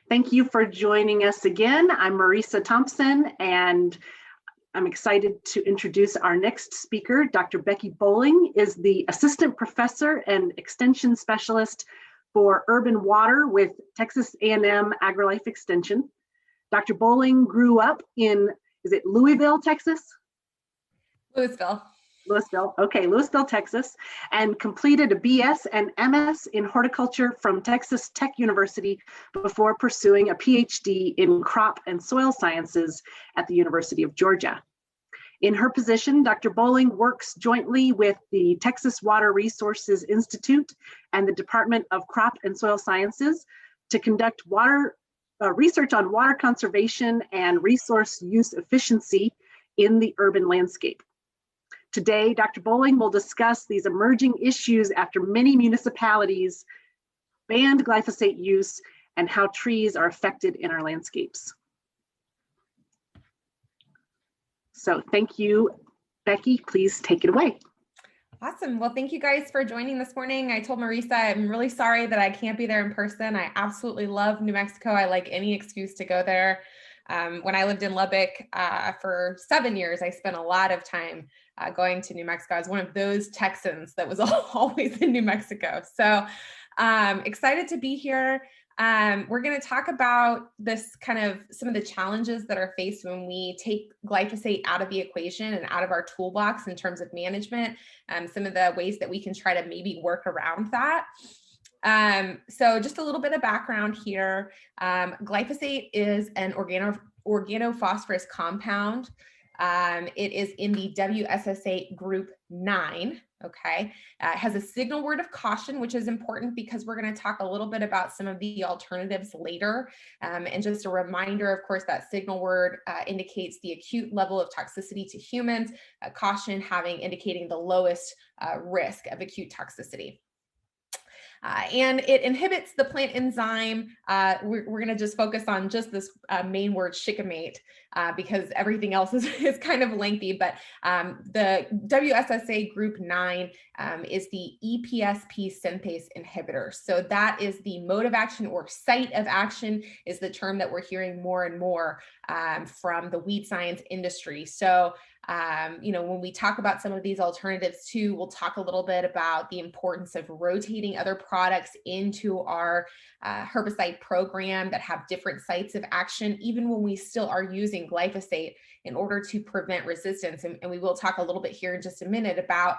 Thank you for joining us again. I'm Marisa Thompson, and I'm excited to introduce our next speaker. Dr. Becky Bowling is the Assistant Professor and Extension Specialist for Urban Water with Texas A&M AgriLife Extension. Dr. Bowling grew up in, is it Louisville, Texas? Louisville, Texas, and completed a BS and MS in horticulture from Texas Tech University before pursuing a PhD in crop and soil sciences at the University of Georgia. In her position, Dr. Bowling works jointly with the Texas Water Resources Institute and the Department of Crop and Soil Sciences to conduct research on water conservation and resource use efficiency in the urban landscape. Today, Dr. Bowling will discuss these emerging issues after many municipalities banned glyphosate use and how trees are affected in our landscapes. So thank you, Becky. Please take it away. Awesome. Well, thank you guys for joining this morning. I told Marisa I'm really sorry that I can't be there in person. I absolutely love New Mexico. I like any excuse to go there. When I lived in Lubbock for 7 years, I spent a lot of time going to New Mexico. I was one of those Texans that was always in New Mexico. So excited to be here. We're going to talk about this some of the challenges that are faced when we take glyphosate out of the equation and out of our toolbox in terms of management, some of the ways that we can try to maybe work around that. So just a little bit of background here. Glyphosate is an organophosphorus compound. It is in the WSSA group 9. Okay. It has a signal word of caution, which is important because we're going to talk a little bit about some of the alternatives later. And just a reminder, of course, that signal word indicates the acute level of toxicity to humans, caution indicating the lowest risk of acute toxicity. And it inhibits the plant enzyme. We're going to just focus on just this main word, shikimate, because everything else is kind of lengthy. But the WSSA group 9 is the EPSP synthase inhibitor. So that is the mode of action, or site of action is the term that we're hearing more and more from the weed science industry. So when we talk about some of these alternatives too, we'll talk a little bit about the importance of rotating other products into our herbicide program that have different sites of action, even when we still are using glyphosate in order to prevent resistance. And we will talk a little bit here in just a minute about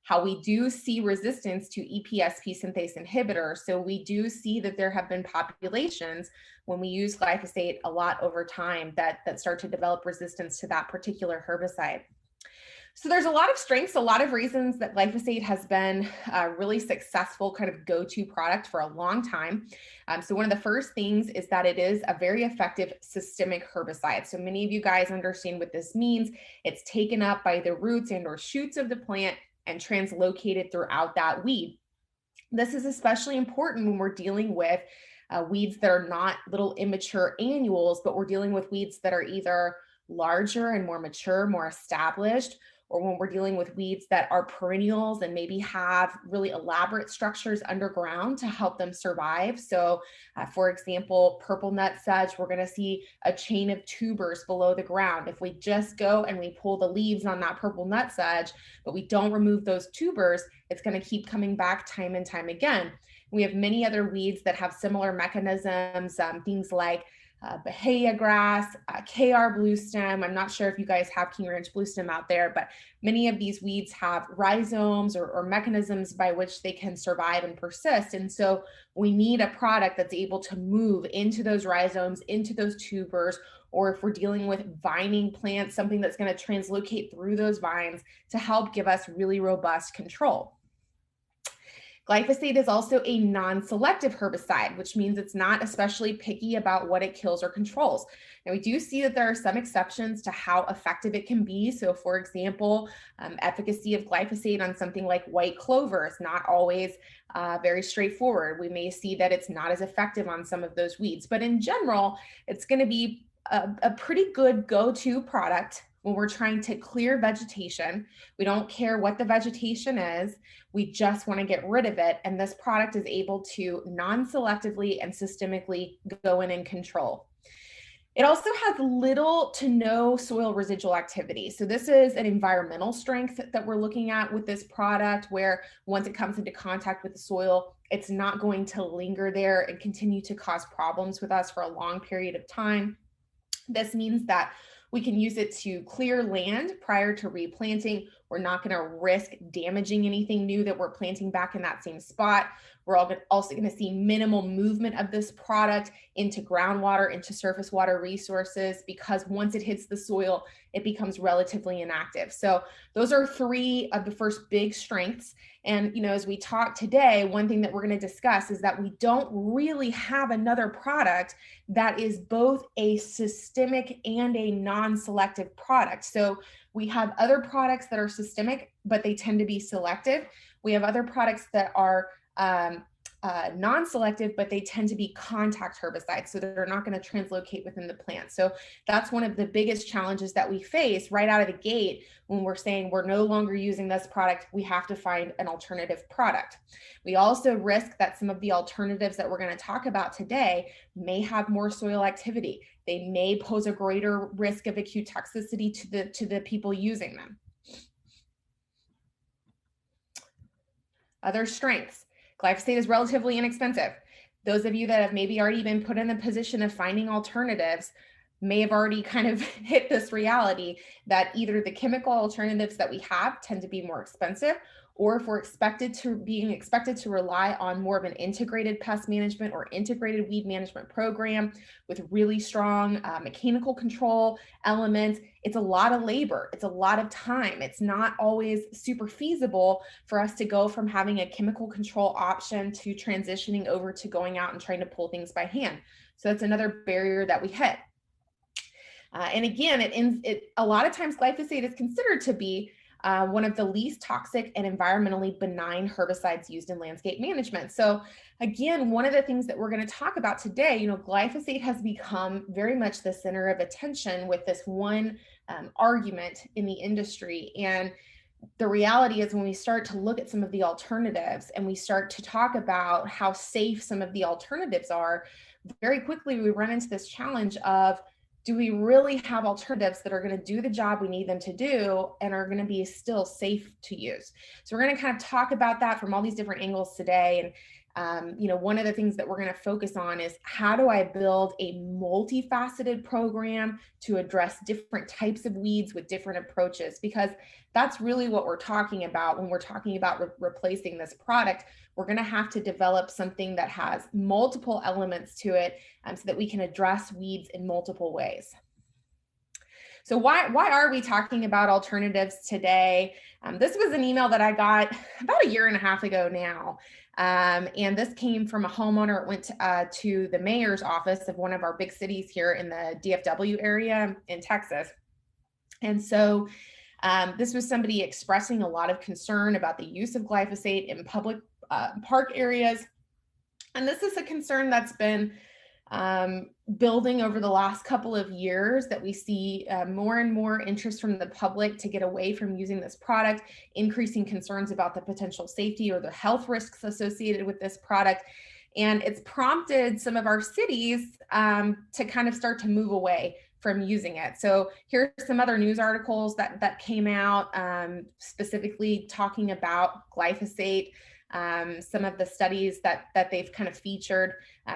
how we do see resistance to EPSP synthase inhibitors. So we do see that there have been populations when we use glyphosate a lot over time that start to develop resistance to that particular herbicide. So there's a lot of strengths, a lot of reasons that glyphosate has been a really successful kind of go-to product for a long time. So one of the first things is that it is a very effective systemic herbicide. So many of you guys understand what this means. It's taken up by the roots and or shoots of the plant and translocated throughout that weed. This is especially important when we're dealing with weeds that are not little immature annuals, but we're dealing with weeds that are either larger and more mature, more established, or when we're dealing with weeds that are perennials and maybe have really elaborate structures underground to help them survive. So for example, purple nut sedge, we're going to see a chain of tubers below the ground. If we just go and we pull the leaves on that purple nut sedge, but we don't remove those tubers, it's going to keep coming back time and time again. We have many other weeds that have similar mechanisms, things like Bahia grass, KR bluestem. I'm not sure if you guys have King Ranch bluestem out there, but many of these weeds have rhizomes or mechanisms by which they can survive and persist. And so we need a product that's able to move into those rhizomes, into those tubers, or if we're dealing with vining plants, something that's going to translocate through those vines to help give us really robust control. Glyphosate is also a non-selective herbicide, which means it's not especially picky about what it kills or controls. Now, we do see that there are some exceptions to how effective it can be. So for example, efficacy of glyphosate on something like white clover is not always very straightforward. We may see that it's not as effective on some of those weeds, but in general, it's going to be a pretty good go-to product when we're trying to clear vegetation. We don't care what the vegetation is, we just want to get rid of it. And this product is able to non-selectively and systemically go in and control. It also has little to no soil residual activity. So this is an environmental strength that we're looking at with this product, where once it comes into contact with the soil, it's not going to linger there and continue to cause problems with us for a long period of time. This means that we can use it to clear land prior to replanting. We're not going to risk damaging anything new that we're planting back in that same spot. We're also going to see minimal movement of this product into groundwater, into surface water resources, because once it hits the soil, it becomes relatively inactive. So those are three of the first big strengths. And, as we talk today, one thing that we're going to discuss is that we don't really have another product that is both a systemic and a non-selective product. So we have other products that are systemic, but they tend to be selective. We have other products that are non-selective, but they tend to be contact herbicides, so they're not going to translocate within the plant. So that's one of the biggest challenges that we face right out of the gate when we're saying we're no longer using this product, we have to find an alternative product. We also risk that some of the alternatives that we're going to talk about today may have more soil activity. They may pose a greater risk of acute toxicity to the people using them. Other strengths. Glyphosate is relatively inexpensive. Those of you that have maybe already been put in the position of finding alternatives may have already kind of hit this reality that either the chemical alternatives that we have tend to be more expensive, or if we're being expected to rely on more of an integrated pest management or integrated weed management program with really strong mechanical control elements, it's a lot of labor, it's a lot of time. It's not always super feasible for us to go from having a chemical control option to transitioning over to going out and trying to pull things by hand. So that's another barrier that we hit. And again, a lot of times glyphosate is considered to be one of the least toxic and environmentally benign herbicides used in landscape management. So again, one of the things that we're going to talk about today, glyphosate has become very much the center of attention with this one argument in the industry. And the reality is when we start to look at some of the alternatives and we start to talk about how safe some of the alternatives are, very quickly we run into this challenge of, do we really have alternatives that are going to do the job we need them to do and are going to be still safe to use? So we're going to kind of talk about that from all these different angles today. And one of the things that we're going to focus on is, how do I build a multifaceted program to address different types of weeds with different approaches? Because that's really what we're talking about when we're talking about replacing this product. We're going to have to develop something that has multiple elements to it so that we can address weeds in multiple ways. So why are we talking about alternatives today? This was an email that I got about 1.5 years ago now. And this came from a homeowner. It went to the mayor's office of one of our big cities here in the DFW area in Texas. And so this was somebody expressing a lot of concern about the use of glyphosate in public park areas. And this is a concern that's been building over the last couple of years, that we see more and more interest from the public to get away from using this product, increasing concerns about the potential safety or the health risks associated with this product. And it's prompted some of our cities to kind of start to move away from using it. So here's some other news articles that came out specifically talking about glyphosate. Some of the studies that they've kind of featured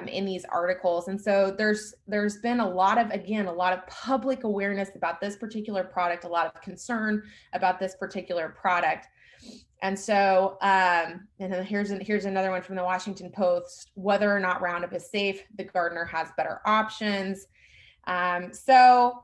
in these articles. And so there's been a lot of public awareness about this particular product, a lot of concern about this particular product. And so, and then here's another one from the Washington Post: whether or not Roundup is safe, the gardener has better options. So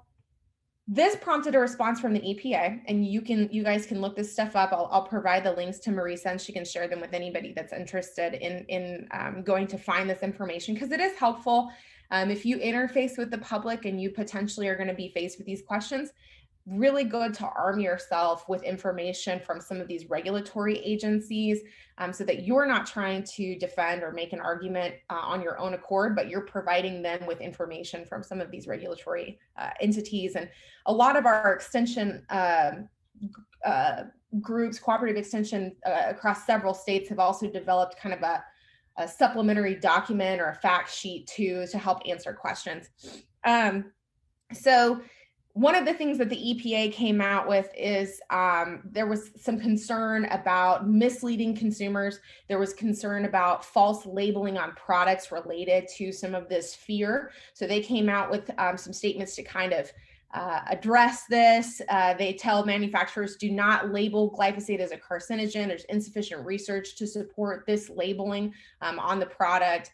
this prompted a response from the EPA, and you guys can look this stuff up. I'll provide the links to Marisa, and she can share them with anybody that's interested in going to find this information, because it is helpful. If you interface with the public and you potentially are going to be faced with these questions, really good to arm yourself with information from some of these regulatory agencies, so that you're not trying to defend or make an argument on your own accord, but you're providing them with information from some of these regulatory entities. And a lot of our extension groups, cooperative extension across several states, have also developed kind of a supplementary document or a fact sheet to help answer questions. So one of the things that the EPA came out with is there was some concern about misleading consumers. There was concern about false labeling on products related to some of this fear. So they came out with some statements to kind of address this. They tell manufacturers, do not label glyphosate as a carcinogen. There's insufficient research to support this labeling on the product.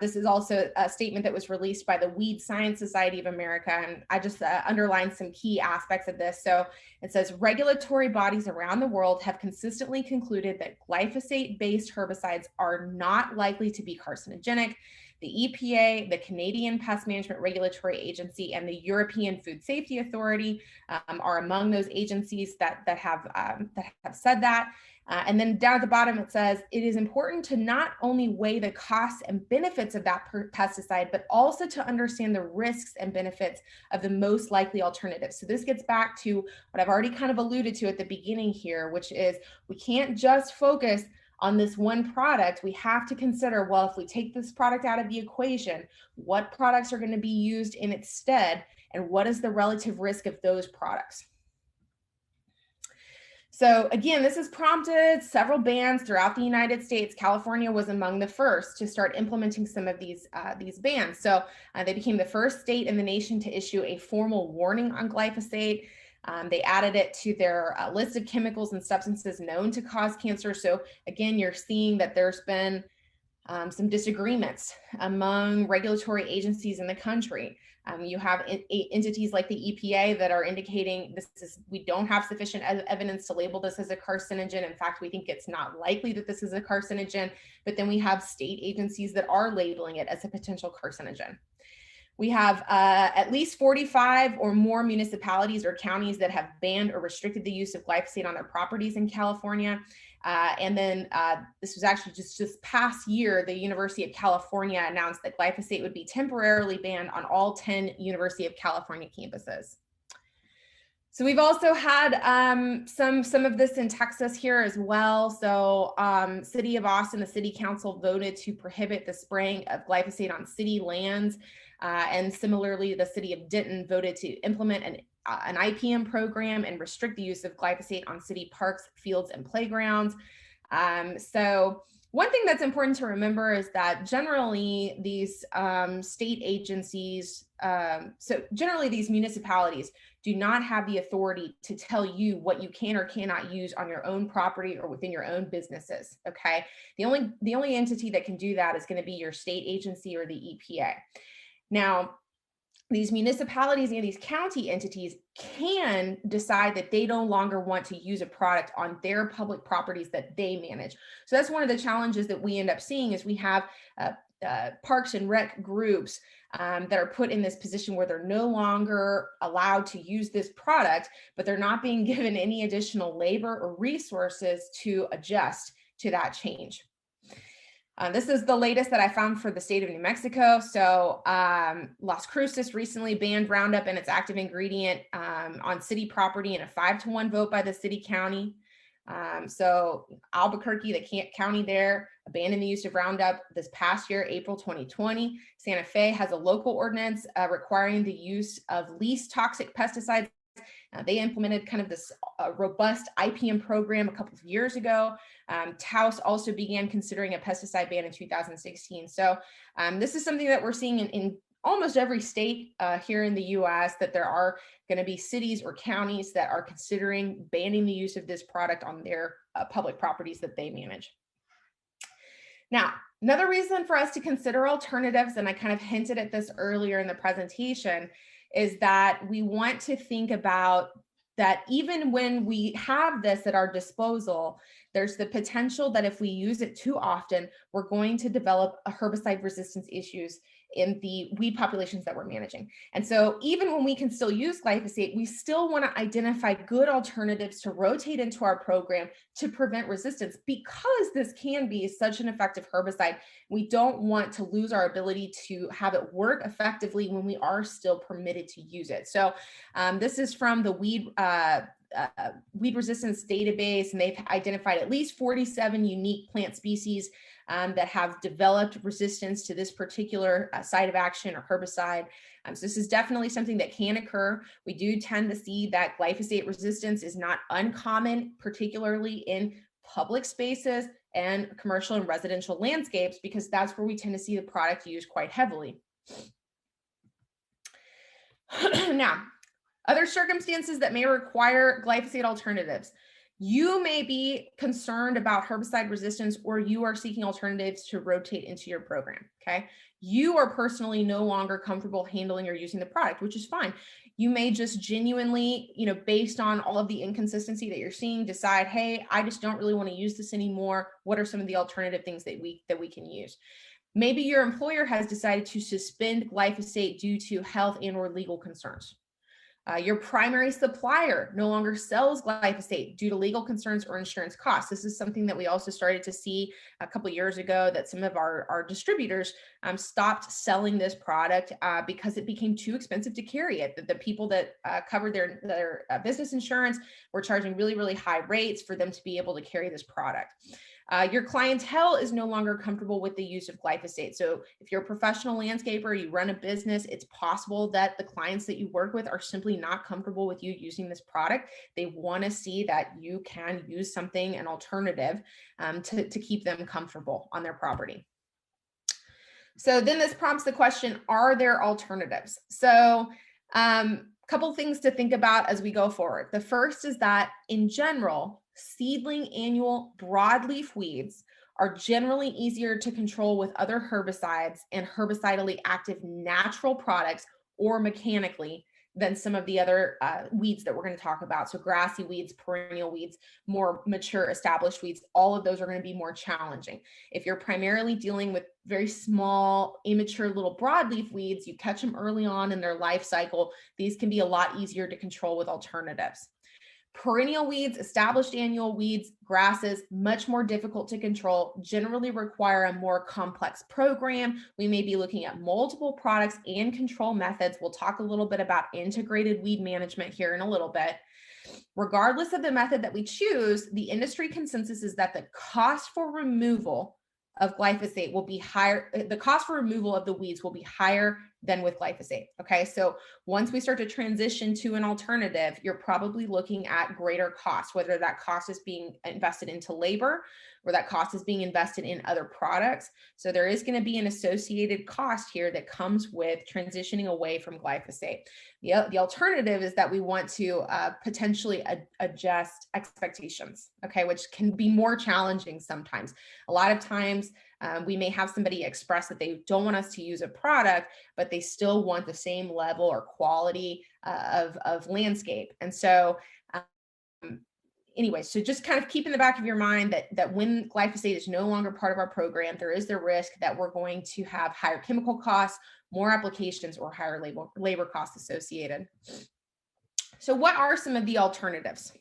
This is also a statement that was released by the Weed Science Society of America, and I just underlined some key aspects of this. So it says, regulatory bodies around the world have consistently concluded that glyphosate-based herbicides are not likely to be carcinogenic. The EPA, the Canadian Pest Management Regulatory Agency, and the European Food Safety Authority are among those agencies that have said that. And then down at the bottom, it says, it is important to not only weigh the costs and benefits of that pesticide, but also to understand the risks and benefits of the most likely alternatives. So this gets back to what I've already kind of alluded to at the beginning here, which is we can't just focus on this one product. We have to consider, well, if we take this product out of the equation, what products are going to be used in its stead, and what is the relative risk of those products? So again, this has prompted several bans throughout the United States. California was among the first to start implementing some of these bans. So they became the first state in the nation to issue a formal warning on glyphosate. They added it to their list of chemicals and substances known to cause cancer. So again, you're seeing that there's been some disagreements among regulatory agencies in the country. You have entities like the EPA that are indicating we don't have sufficient evidence to label this as a carcinogen. In fact, we think it's not likely that this is a carcinogen. But then we have state agencies that are labeling it as a potential carcinogen. We have at least 45 or more municipalities or counties that have banned or restricted the use of glyphosate on their properties in California. And then this was actually just this past year, the University of California announced that glyphosate would be temporarily banned on all 10 University of California campuses. So we've also had some of this in Texas here as well. So City of Austin, the City Council voted to prohibit the spraying of glyphosate on city lands. And similarly, the City of Denton voted to implement an IPM program and restrict the use of glyphosate on city parks, fields, and playgrounds. So one thing that's important to remember is that generally these state agencies, so generally these municipalities do not have the authority to tell you what you can or cannot use on your own property or within your own businesses, okay? The only entity that can do that is going to be your state agency or the EPA. Now, these municipalities and these county entities can decide that they no longer want to use a product on their public properties that they manage. So that's one of the challenges that we end up seeing is we have parks and rec groups that are put in this position where they're no longer allowed to use this product, but they're not being given any additional labor or resources to adjust to that change. This is the latest that I found for the state of New Mexico. So Las Cruces recently banned Roundup and its active ingredient on city property in a 5-to-1 vote by the city county. So Albuquerque, the county there, abandoned the use of Roundup this past year, April 2020. Santa Fe has a local ordinance requiring the use of least toxic pesticides. They implemented kind of this robust IPM program a couple of years ago. Taos also began considering a pesticide ban in 2016. So this is something that we're seeing in almost every state here in the US, that there are going to be cities or counties that are considering banning the use of this product on their public properties that they manage. Now, another reason for us to consider alternatives, and I kind of hinted at this earlier in the presentation, is that we want to think about that even when we have this at our disposal, there's the potential that if we use it too often, we're going to develop a herbicide resistance issues in the weed populations that we're managing. And so even when we can still use glyphosate, we still want to identify good alternatives to rotate into our program to prevent resistance, because this can be such an effective herbicide. We don't want to lose our ability to have it work effectively when we are still permitted to use it. So this is from the weed resistance database, and they've identified at least 47 unique plant species that have developed resistance to this particular site of action or herbicide. So this is definitely something that can occur. We do tend to see that glyphosate resistance is not uncommon, particularly in public spaces and commercial and residential landscapes, because that's where we tend to see the product used quite heavily. Now, other circumstances that may require glyphosate alternatives. You may be concerned about herbicide resistance, or you are seeking alternatives to rotate into your program, okay? You are personally no longer comfortable handling or using the product, which is fine. You may just genuinely, based on all of the inconsistency that you're seeing, decide, hey, I just don't really want to use this anymore. What are some of the alternative things that we can use? Maybe your employer has decided to suspend glyphosate due to health and or legal concerns. Your primary supplier no longer sells glyphosate due to legal concerns or insurance costs. This is something that we also started to see a couple of years ago, that some of our distributors stopped selling this product because it became too expensive to carry it. The people that covered their business insurance were charging really, really high rates for them to be able to carry this product. Your clientele is no longer comfortable with the use of glyphosate. So if you're a professional landscaper, you run a business, it's possible that the clients that you work with are simply not comfortable with you using this product. They want to see that you can use something, an alternative, to keep them comfortable on their property. So then this prompts the question, are there alternatives? So couple things to think about as we go forward. The first is that in general, seedling annual broadleaf weeds are generally easier to control with other herbicides and herbicidally active natural products or mechanically than some of the other weeds that we're going to talk about. So grassy weeds, perennial weeds, more mature established weeds, all of those are going to be more challenging. If you're primarily dealing with very small, immature little broadleaf weeds, you catch them early on in their life cycle, these can be a lot easier to control with alternatives. Perennial weeds, established annual weeds, grasses, much more difficult to control, generally require a more complex program. We may be looking at multiple products and control methods. We'll talk a little bit about integrated weed management here in a little bit. Regardless of the method that we choose, the industry consensus is that the cost for removal of glyphosate will be higher. The cost for removal of the weeds will be higher than with glyphosate. Okay, so once we start to transition to an alternative, you're probably looking at greater costs, whether that cost is being invested into labor or that cost is being invested in other products. So there is going to be an associated cost here that comes with transitioning away from glyphosate. The alternative is that we want to potentially adjust expectations, okay, which can be more challenging sometimes. A lot of times we may have somebody express that they don't want us to use a product, but they still want the same level or quality of landscape. And so anyway, so just kind of keep in the back of your mind that when glyphosate is no longer part of our program, there is the risk that we're going to have higher chemical costs, more applications, or higher labor costs associated. So what are some of the alternatives?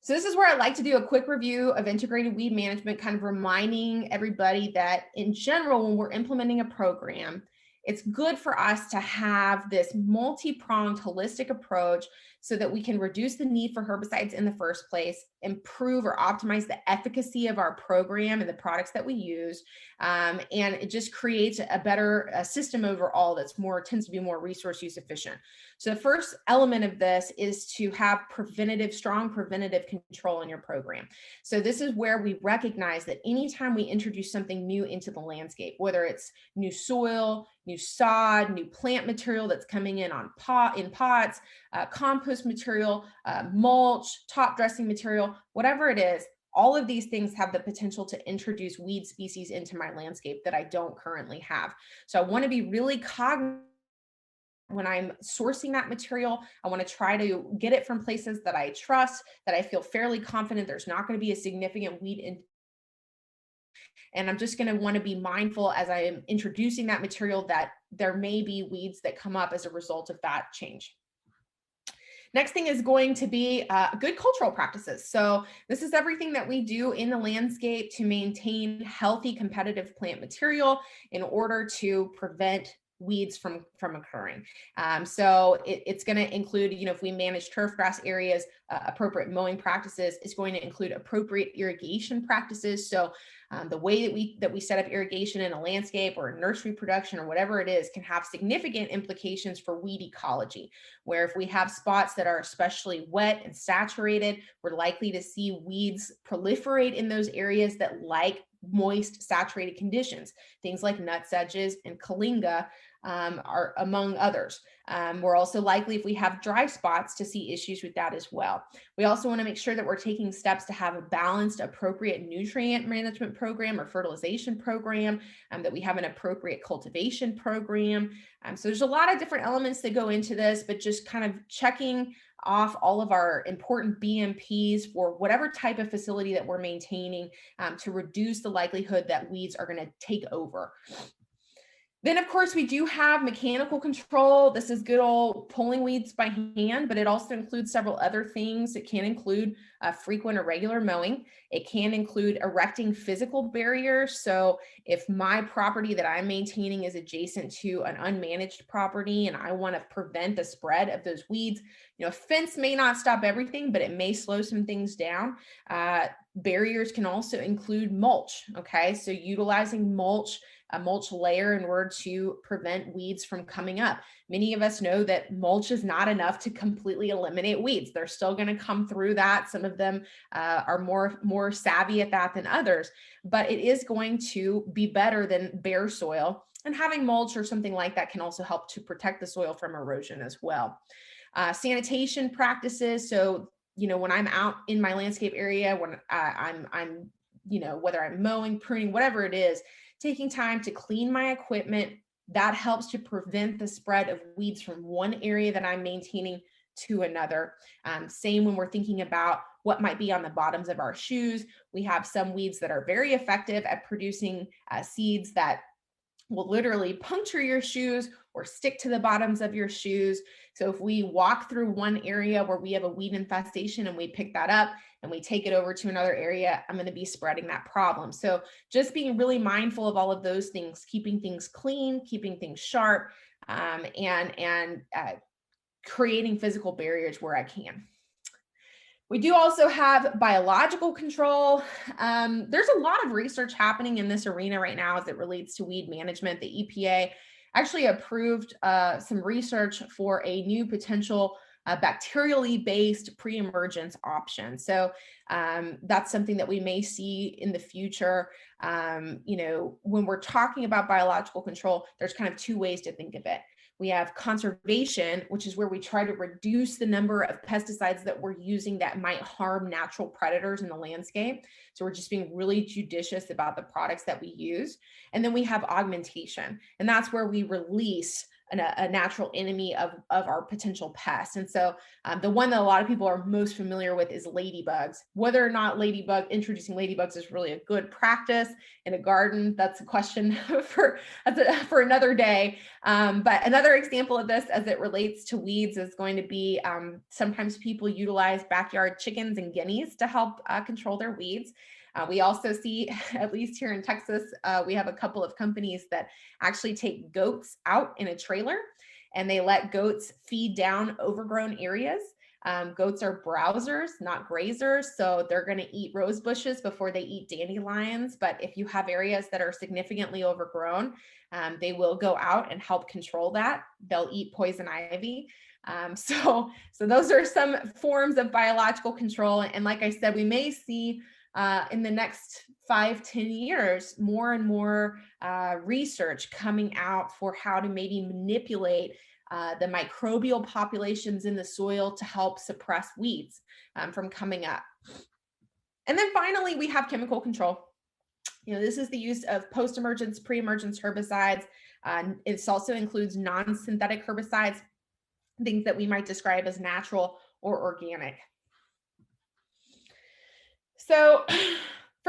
So this is where I like to do a quick review of integrated weed management, kind of reminding everybody that in general, when we're implementing a program, it's good for us to have this multi-pronged holistic approach so that we can reduce the need for herbicides in the first place, improve or optimize the efficacy of our program and the products that we use. And it just creates a better system overall tends to be more resource use efficient. So the first element of this is to have strong preventative control in your program. So this is where we recognize that anytime we introduce something new into the landscape, whether it's new soil, new sod, new plant material that's coming in pots, compost material, mulch, top dressing material, whatever it is, all of these things have the potential to introduce weed species into my landscape that I don't currently have. So I want to be really cognizant when I'm sourcing that material. I want to try to get it from places that I trust, that I feel fairly confident there's not going to be a significant weed And I'm just going to want to be mindful as I am introducing that material that there may be weeds that come up as a result of that change. Next thing is going to be good cultural practices. So this is everything that we do in the landscape to maintain healthy competitive plant material in order to prevent weeds from occurring. So it's going to include, if we manage turf grass areas, appropriate mowing practices. Is going to include appropriate irrigation practices. So the way that we set up irrigation in a landscape or nursery production or whatever it is can have significant implications for weed ecology, where if we have spots that are especially wet and saturated, we're likely to see weeds proliferate in those areas that like moist, saturated conditions. Things like nutsedges and kalinga are among others. We're also likely, if we have dry spots, to see issues with that as well. We also want to make sure that we're taking steps to have a balanced, appropriate nutrient management program or fertilization program, that we have an appropriate cultivation program. So there's a lot of different elements that go into this, but just kind of checking off all of our important BMPs for whatever type of facility that we're maintaining to reduce the likelihood that weeds are going to take over. Then, of course, we do have mechanical control. This is good old pulling weeds by hand, but it also includes several other things. It can include frequent or regular mowing. It can include erecting physical barriers. So if my property that I'm maintaining is adjacent to an unmanaged property and I want to prevent the spread of those weeds, a fence may not stop everything, but it may slow some things down. Barriers can also include mulch. Okay, so utilizing a mulch layer in order to prevent weeds from coming up. Many of us know that mulch is not enough to completely eliminate weeds. They're still going to come through that. Some of them are more savvy at that than others, but it is going to be better than bare soil. And having mulch or something like that can also help to protect the soil from erosion as well. Sanitation practices. So, when I'm out in my landscape area, when I'm whether I'm mowing, pruning, whatever it is, taking time to clean my equipment, that helps to prevent the spread of weeds from one area that I'm maintaining to another. Same when we're thinking about what might be on the bottoms of our shoes. We have some weeds that are very effective at producing seeds that will literally puncture your shoes or stick to the bottoms of your shoes. So if we walk through one area where we have a weed infestation and we pick that up and we take it over to another area, I'm going to be spreading that problem. So just being really mindful of all of those things, keeping things clean, keeping things sharp, and creating physical barriers where I can. We do also have biological control. There's a lot of research happening in this arena right now as it relates to weed management. The EPA actually approved some research for a new potential bacterially based pre-emergence option. So that's something that we may see in the future. When we're talking about biological control, there's kind of two ways to think of it. We have conservation, which is where we try to reduce the number of pesticides that we're using that might harm natural predators in the landscape. So we're just being really judicious about the products that we use. And then we have augmentation, and that's where we release a natural enemy of our potential pests. And so the one that a lot of people are most familiar with is ladybugs. Whether or not introducing ladybugs is really a good practice in a garden, that's a question for another day. But another example of this as it relates to weeds is going to be sometimes people utilize backyard chickens and guineas to help control their weeds. We also see, at least here in Texas, we have a couple of companies that actually take goats out in a trailer and they let goats feed down overgrown areas. Goats are browsers, not grazers, so they're going to eat rose bushes before they eat dandelions. But if you have areas that are significantly overgrown, they will go out and help control that. They'll eat poison ivy. So those are some forms of biological control. And like I said, we may see in the next 5-10 years, more and more research coming out for how to maybe manipulate the microbial populations in the soil to help suppress weeds from coming up. And then finally, we have chemical control. This is the use of post-emergence, pre-emergence herbicides. It also includes non-synthetic herbicides, things that we might describe as natural or organic. So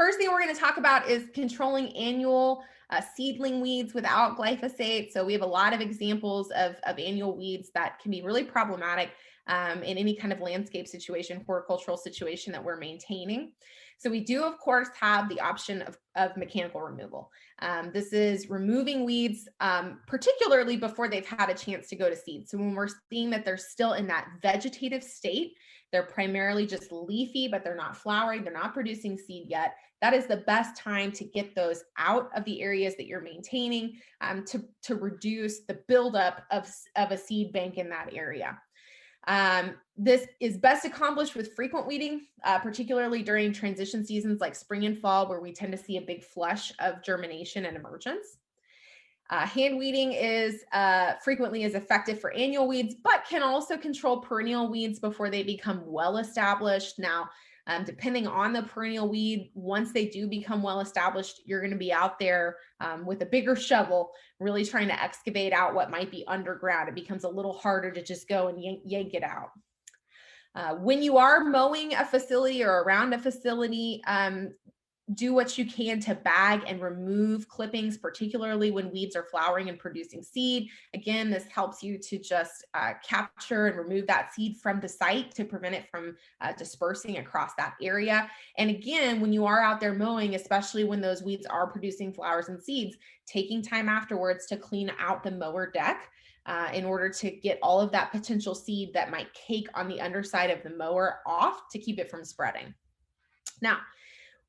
First thing we're going to talk about is controlling annual seedling weeds without glyphosate. So we have a lot of examples of annual weeds that can be really problematic in any kind of landscape situation, horticultural situation that we're maintaining. So we do, of course, have the option of mechanical removal. This is removing weeds, particularly before they've had a chance to go to seed. So when we're seeing that they're still in that vegetative state, they're primarily just leafy, but they're not flowering, they're not producing seed yet. That is the best time to get those out of the areas that you're maintaining to reduce the buildup of a seed bank in that area. This is best accomplished with frequent weeding, particularly during transition seasons like spring and fall, where we tend to see a big flush of germination and emergence. Hand weeding is frequently is effective for annual weeds, but can also control perennial weeds before they become well established. Now, depending on the perennial weed, once they do become well established, you're going to be out there with a bigger shovel, really trying to excavate out what might be underground. It becomes a little harder to just go and yank it out. When you are mowing a facility or around a facility, do what you can to bag and remove clippings, particularly when weeds are flowering and producing seed. Again, this helps you to just capture and remove that seed from the site to prevent it from dispersing across that area. And again, when you are out there mowing, especially when those weeds are producing flowers and seeds, taking time afterwards to clean out the mower deck in order to get all of that potential seed that might cake on the underside of the mower off to keep it from spreading. Now,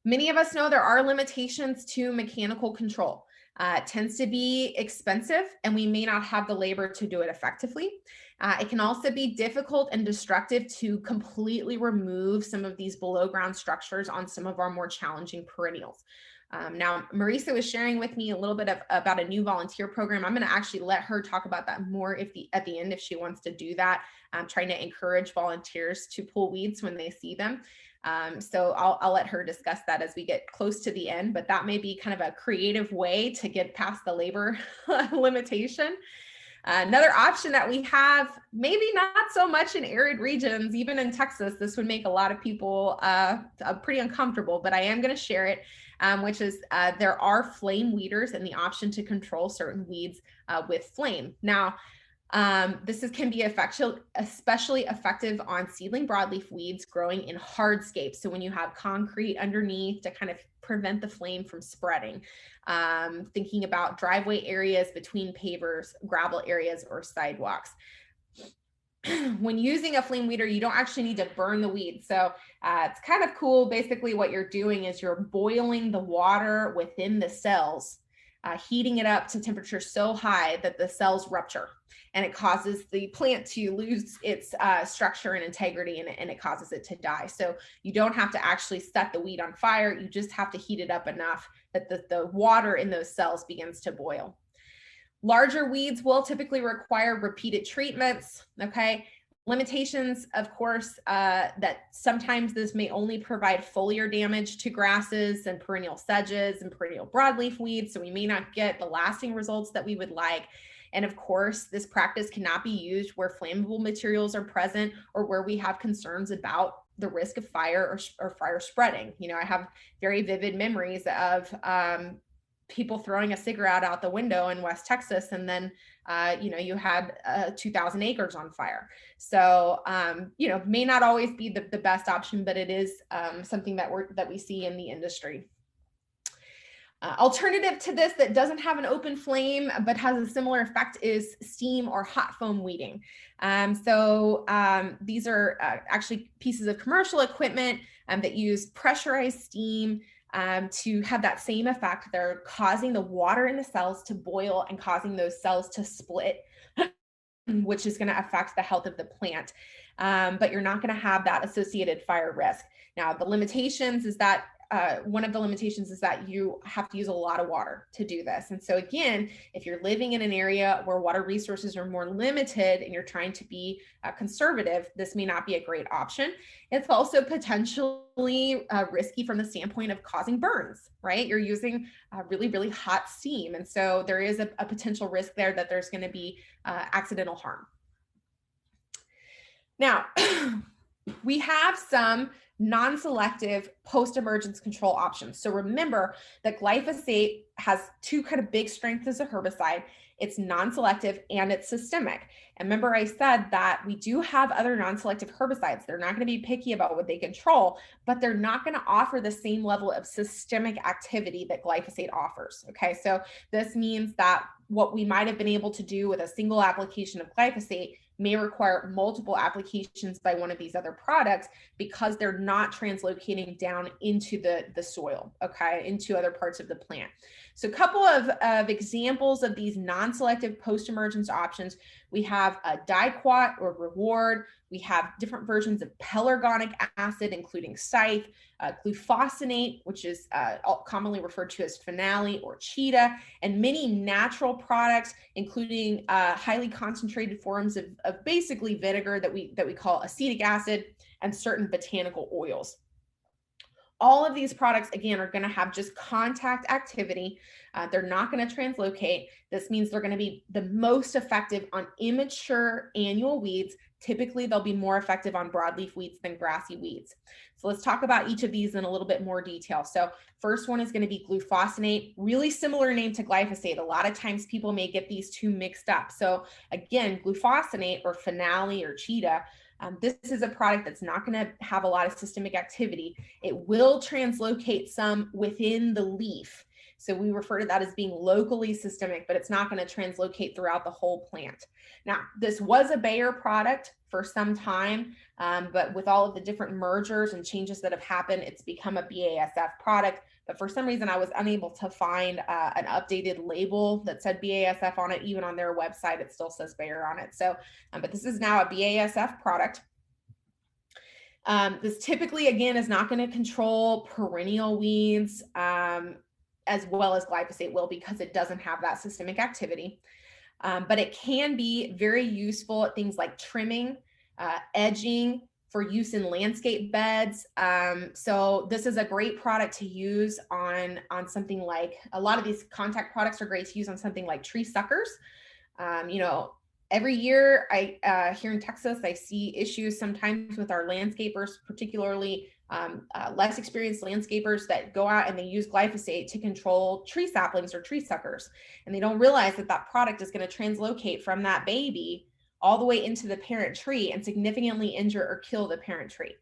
many of us know there are limitations to mechanical control. It tends to be expensive, and we may not have the labor to do it effectively. It can also be difficult and destructive to completely remove some of these below ground structures on some of our more challenging perennials. Now, Marisa was sharing with me a little bit about a new volunteer program. I'm going to actually let her talk about that more at the end if she wants to do that. I'm trying to encourage volunteers to pull weeds when they see them. So I'll let her discuss that as we get close to the end, but that may be kind of a creative way to get past the labor limitation. Another option that we have, maybe not so much in arid regions, even in Texas, this would make a lot of people pretty uncomfortable, but I am going to share it, which is there are flame weeders and the option to control certain weeds with flame. Now, this can be especially effective on seedling broadleaf weeds growing in hardscapes. So when you have concrete underneath to kind of prevent the flame from spreading, thinking about driveway areas between pavers, gravel areas, or sidewalks. When using a flame weeder, you don't actually need to burn the weed. So it's kind of cool. Basically what you're doing is you're boiling the water within the cells, heating it up to temperature so high that the cells rupture, and it causes the plant to lose its structure and integrity, and it causes it to die. So you don't have to actually set the weed on fire. You just have to heat it up enough that the water in those cells begins to boil. Larger weeds will typically require repeated treatments, okay? Limitations, of course, that sometimes this may only provide foliar damage to grasses and perennial sedges and perennial broadleaf weeds, so we may not get the lasting results that we would like. And of course, this practice cannot be used where flammable materials are present or where we have concerns about the risk of fire or fire spreading. You know, I have very vivid memories of people throwing a cigarette out the window in West Texas, and then you had 2,000 acres on fire. So may not always be the best option, but it is something that we see in the industry. Alternative to this that doesn't have an open flame but has a similar effect is steam or hot foam weeding. These are actually pieces of commercial equipment that use pressurized steam to have that same effect. They're causing the water in the cells to boil and causing those cells to split, which is going to affect the health of the plant. But you're not going to have that associated fire risk. Now, the limitations is that one of the limitations is that you have to use a lot of water to do this. And so again, if you're living in an area where water resources are more limited and you're trying to be conservative, this may not be a great option. It's also potentially risky from the standpoint of causing burns, right? You're using really, really hot steam. And so there is a potential risk there that there's going to be accidental harm. Now, we have some non-selective post-emergence control options. So remember that glyphosate has two kind of big strengths as a herbicide. It's non-selective and it's systemic. And remember I said that we do have other non-selective herbicides. They're not going to be picky about what they control, but they're not going to offer the same level of systemic activity that glyphosate offers. Okay, so this means that what we might have been able to do with a single application of glyphosate may require multiple applications by one of these other products because they're not translocating down into the soil, okay, into other parts of the plant. So a couple of examples of these non-selective post-emergence options. We have a diquat or reward. We have different versions of pelargonic acid, including scythe, glufosinate, which is commonly referred to as finale or cheetah, and many natural products, including highly concentrated forms of basically vinegar that we call acetic acid, and certain botanical oils. All of these products, again, are going to have just contact activity. They're not going to translocate. This means they're going to be the most effective on immature annual weeds. Typically, they'll be more effective on broadleaf weeds than grassy weeds. So let's talk about each of these in a little bit more detail. So first one is going to be glufosinate, really similar name to glyphosate. A lot of times people may get these two mixed up. So again, glufosinate or finale or cheetah, this is a product that's not going to have a lot of systemic activity. It will translocate some within the leaf. So we refer to that as being locally systemic, but it's not going to translocate throughout the whole plant. Now, this was a Bayer product for some time, but with all of the different mergers and changes that have happened, it's become a BASF product. But for some reason, I was unable to find an updated label that said BASF on it. Even on their website, it still says Bayer on it. So, but this is now a BASF product. This typically, again, is not going to control perennial weeds as well as glyphosate will, because it doesn't have that systemic activity. But it can be very useful at things like trimming, edging, for use in landscape beds. So this is a great product to use on something like, a lot of these contact products are great to use on something like tree suckers. You know, every year here in Texas, I see issues sometimes with our landscapers, particularly less experienced landscapers that go out and they use glyphosate to control tree saplings or tree suckers. And they don't realize that that product is going to translocate from that baby all the way into the parent tree and significantly injure or kill the parent tree.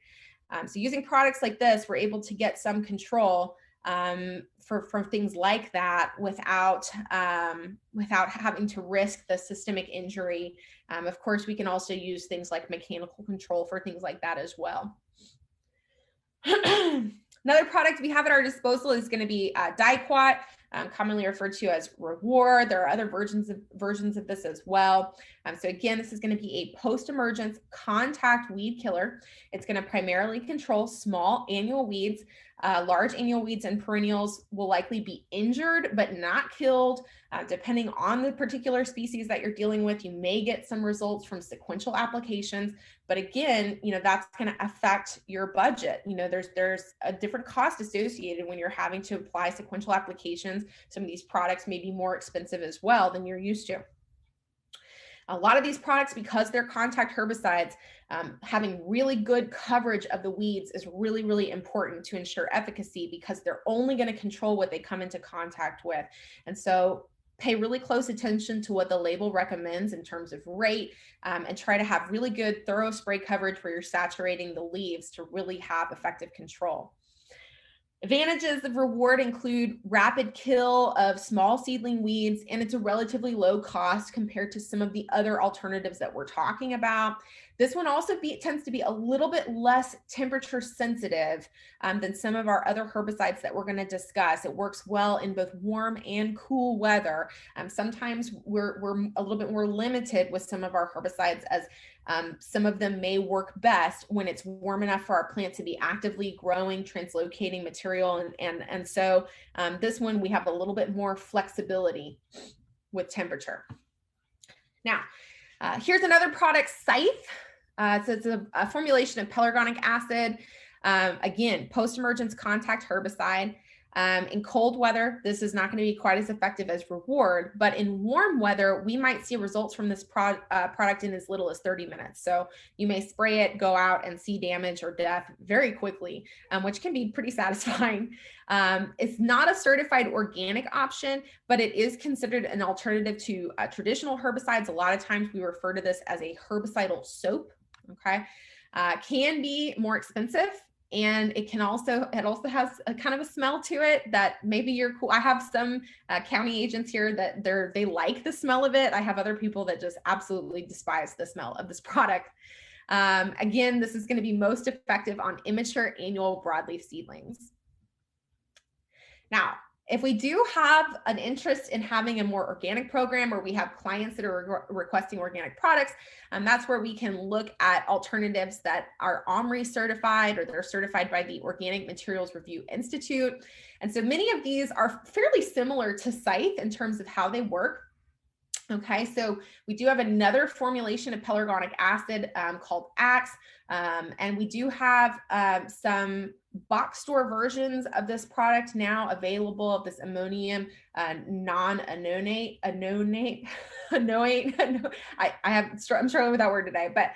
So using products like this, we're able to get some control for things like that without having to risk the systemic injury. Of course, we can also use things like mechanical control for things like that as well. Another product we have at our disposal is going to be diquat, commonly referred to as reward. There are other versions of this as well. So again, this is going to be a post-emergence contact weed killer. It's going to primarily control small annual weeds. Large annual weeds and perennials will likely be injured but not killed. Depending on the particular species that you're dealing with, you may get some results from sequential applications. But again, you know, that's going to affect your budget. You know, there's a different cost associated when you're having to apply sequential applications. Some of these products may be more expensive as well than you're used to. A lot of these products, because they're contact herbicides, having really good coverage of the weeds is really, really important to ensure efficacy, because they're only going to control what they come into contact with. And so pay really close attention to what the label recommends in terms of rate, and try to have really good thorough spray coverage where you're saturating the leaves to really have effective control. Advantages of reward include rapid kill of small seedling weeds, and it's a relatively low cost compared to some of the other alternatives that we're talking about. This one also tends to be a little bit less temperature sensitive than some of our other herbicides that we're going to discuss. It works well in both warm and cool weather. Sometimes we're a little bit more limited with some of our herbicides, as some of them may work best when it's warm enough for our plant to be actively growing, translocating material. And so this one, we have a little bit more flexibility with temperature. Now, here's another product, scythe. So it's a formulation of pelargonic acid. Again, post-emergence contact herbicide. In cold weather, this is not going to be quite as effective as reward, but in warm weather, we might see results from this product in as little as 30 minutes. So you may spray it, go out and see damage or death very quickly, which can be pretty satisfying. It's not a certified organic option, but it is considered an alternative to traditional herbicides. A lot of times we refer to this as a herbicidal soap, okay? Can be more expensive. And it also has a kind of a smell to it that maybe you're cool. I have some county agents here that they like the smell of it. I have other people that just absolutely despise the smell of this product. Again, this is going to be most effective on immature annual broadleaf seedlings. Now, if we do have an interest in having a more organic program, or we have clients that are requesting organic products, that's where we can look at alternatives that are OMRI-certified, or they're certified by the Organic Materials Review Institute. And so many of these are fairly similar to Scythe in terms of how they work. Okay, so we do have another formulation of pelargonic acid called Axe, and we do have some box store versions of this product now available, of this ammonium non-annoyate. I'm struggling with that word today, but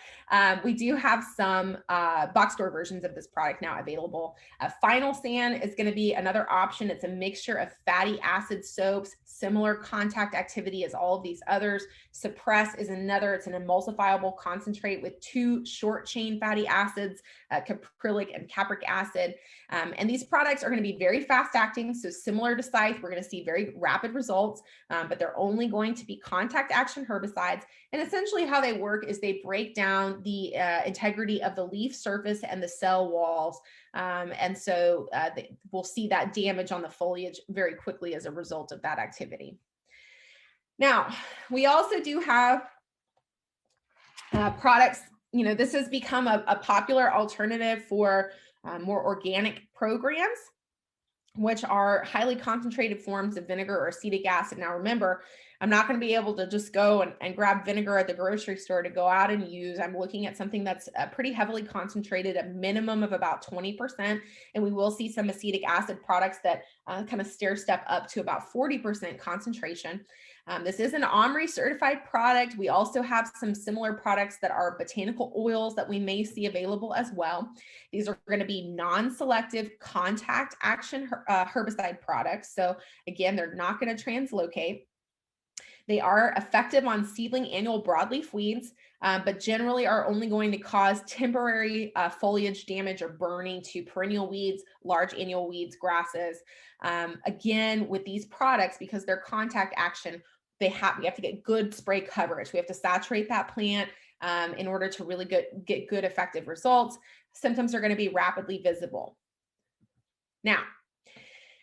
we do have some box store versions of this product now available. Final Sand is going to be another option. It's a mixture of fatty acid soaps, similar contact activity as all of these others. Suppress is another. It's an emulsifiable concentrate with 2 short chain fatty acids, caprylic and capric acid. And these products are going to be very fast acting. So similar to Scythe, we're going to see very rapid results, but they're only going to be contact action herbicides. And essentially how they work is they break down the integrity of the leaf surface and the cell walls. And so we'll see that damage on the foliage very quickly as a result of that activity. Now, we also do have products, this has become a popular alternative for more organic programs, which are highly concentrated forms of vinegar or acetic acid. Now, remember, I'm not going to be able to just go and grab vinegar at the grocery store to go out and use. I'm looking at something that's pretty heavily concentrated, a minimum of about 20%. And we will see some acetic acid products that kind of stair step up to about 40% concentration. This is an OMRI-certified product. We also have some similar products that are botanical oils that we may see available as well. These are going to be non-selective contact action herbicide products. So again, they're not going to translocate. They are effective on seedling annual broadleaf weeds, but generally are only going to cause temporary foliage damage or burning to perennial weeds, large annual weeds, grasses. Again, with these products, because they're contact action, we have to get good spray coverage. We have to saturate that plant in order to really get good effective results. Symptoms are going to be rapidly visible. Now,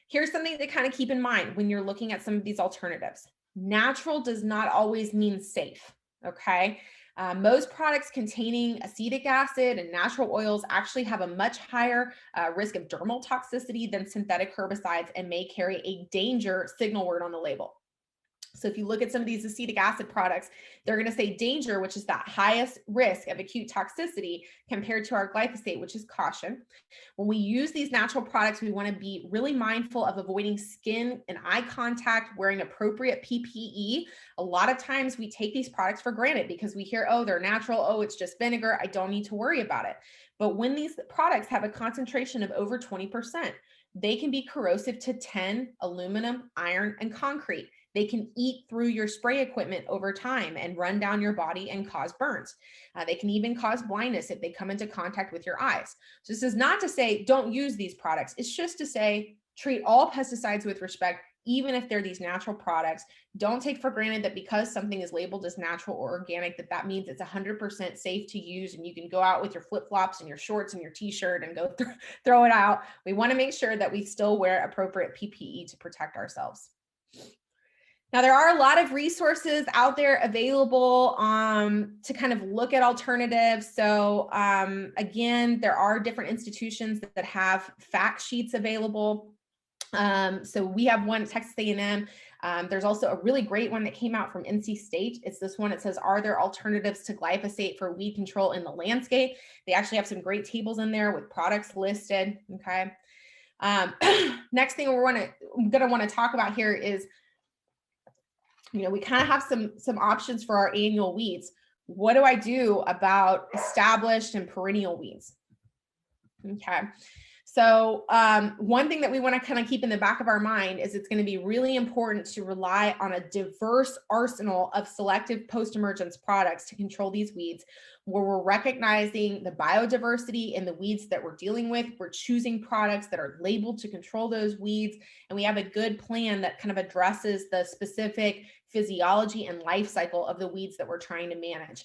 here's something to kind of keep in mind when you're looking at some of these alternatives. Natural does not always mean safe, okay? Most products containing acetic acid and natural oils actually have a much higher risk of dermal toxicity than synthetic herbicides and may carry a danger signal word on the label. So if you look at some of these acetic acid products, they're going to say danger, which is that highest risk of acute toxicity, compared to our glyphosate, which is caution. When we use these natural products, we want to be really mindful of avoiding skin and eye contact, wearing appropriate PPE. A lot of times we take these products for granted because we hear, oh, they're natural. Oh, it's just vinegar. I don't need to worry about it. But when these products have a concentration of over 20%, they can be corrosive to tin, aluminum, iron, and concrete. They can eat through your spray equipment over time and run down your body and cause burns. They can even cause blindness if they come into contact with your eyes. So this is not to say don't use these products. It's just to say treat all pesticides with respect, even if they're these natural products. Don't take for granted that because something is labeled as natural or organic, that means it's 100% safe to use and you can go out with your flip-flops and your shorts and your t-shirt and go throw it out. We want to make sure that we still wear appropriate PPE to protect ourselves. Now, there are a lot of resources out there available to kind of look at alternatives. So again, there are different institutions that have fact sheets available. So we have one at Texas A&M. There's also a really great one that came out from NC State. It's this one. It says, are there alternatives to glyphosate for weed control in the landscape? They actually have some great tables in there with products listed. Okay. Next thing I'm going to want to talk about here is, we kind of have some options for our annual weeds. What do I do about established and perennial weeds? Okay. So one thing that we want to kind of keep in the back of our mind is it's going to be really important to rely on a diverse arsenal of selective post-emergence products to control these weeds, where we're recognizing the biodiversity in the weeds that we're dealing with. We're choosing products that are labeled to control those weeds, and we have a good plan that kind of addresses the specific physiology and life cycle of the weeds that we're trying to manage.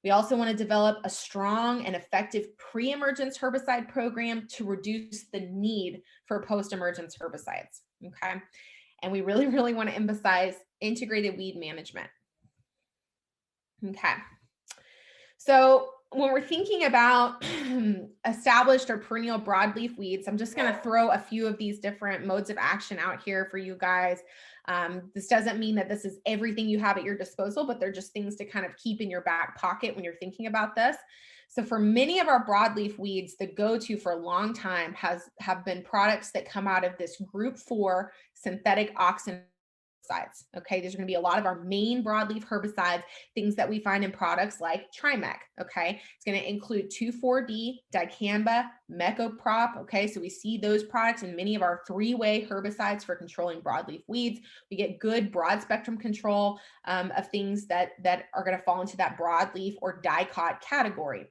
We also want to develop a strong and effective pre-emergence herbicide program to reduce the need for post-emergence herbicides, okay? And we really, really want to emphasize integrated weed management, okay? So when we're thinking about established or perennial broadleaf weeds, I'm just going to throw a few of these different modes of action out here for you guys. This doesn't mean that this is everything you have at your disposal, but they're just things to kind of keep in your back pocket when you're thinking about this. So for many of our broadleaf weeds, the go-to for a long time have been products that come out of this group 4 synthetic auxin herbicides. Okay, these are going to be a lot of our main broadleaf herbicides, things that we find in products like Trimec. Okay, it's going to include 2,4-D, dicamba, mecoprop. Okay, so we see those products in many of our 3-way herbicides for controlling broadleaf weeds. We get good broad spectrum control of things that are going to fall into that broadleaf or dicot category.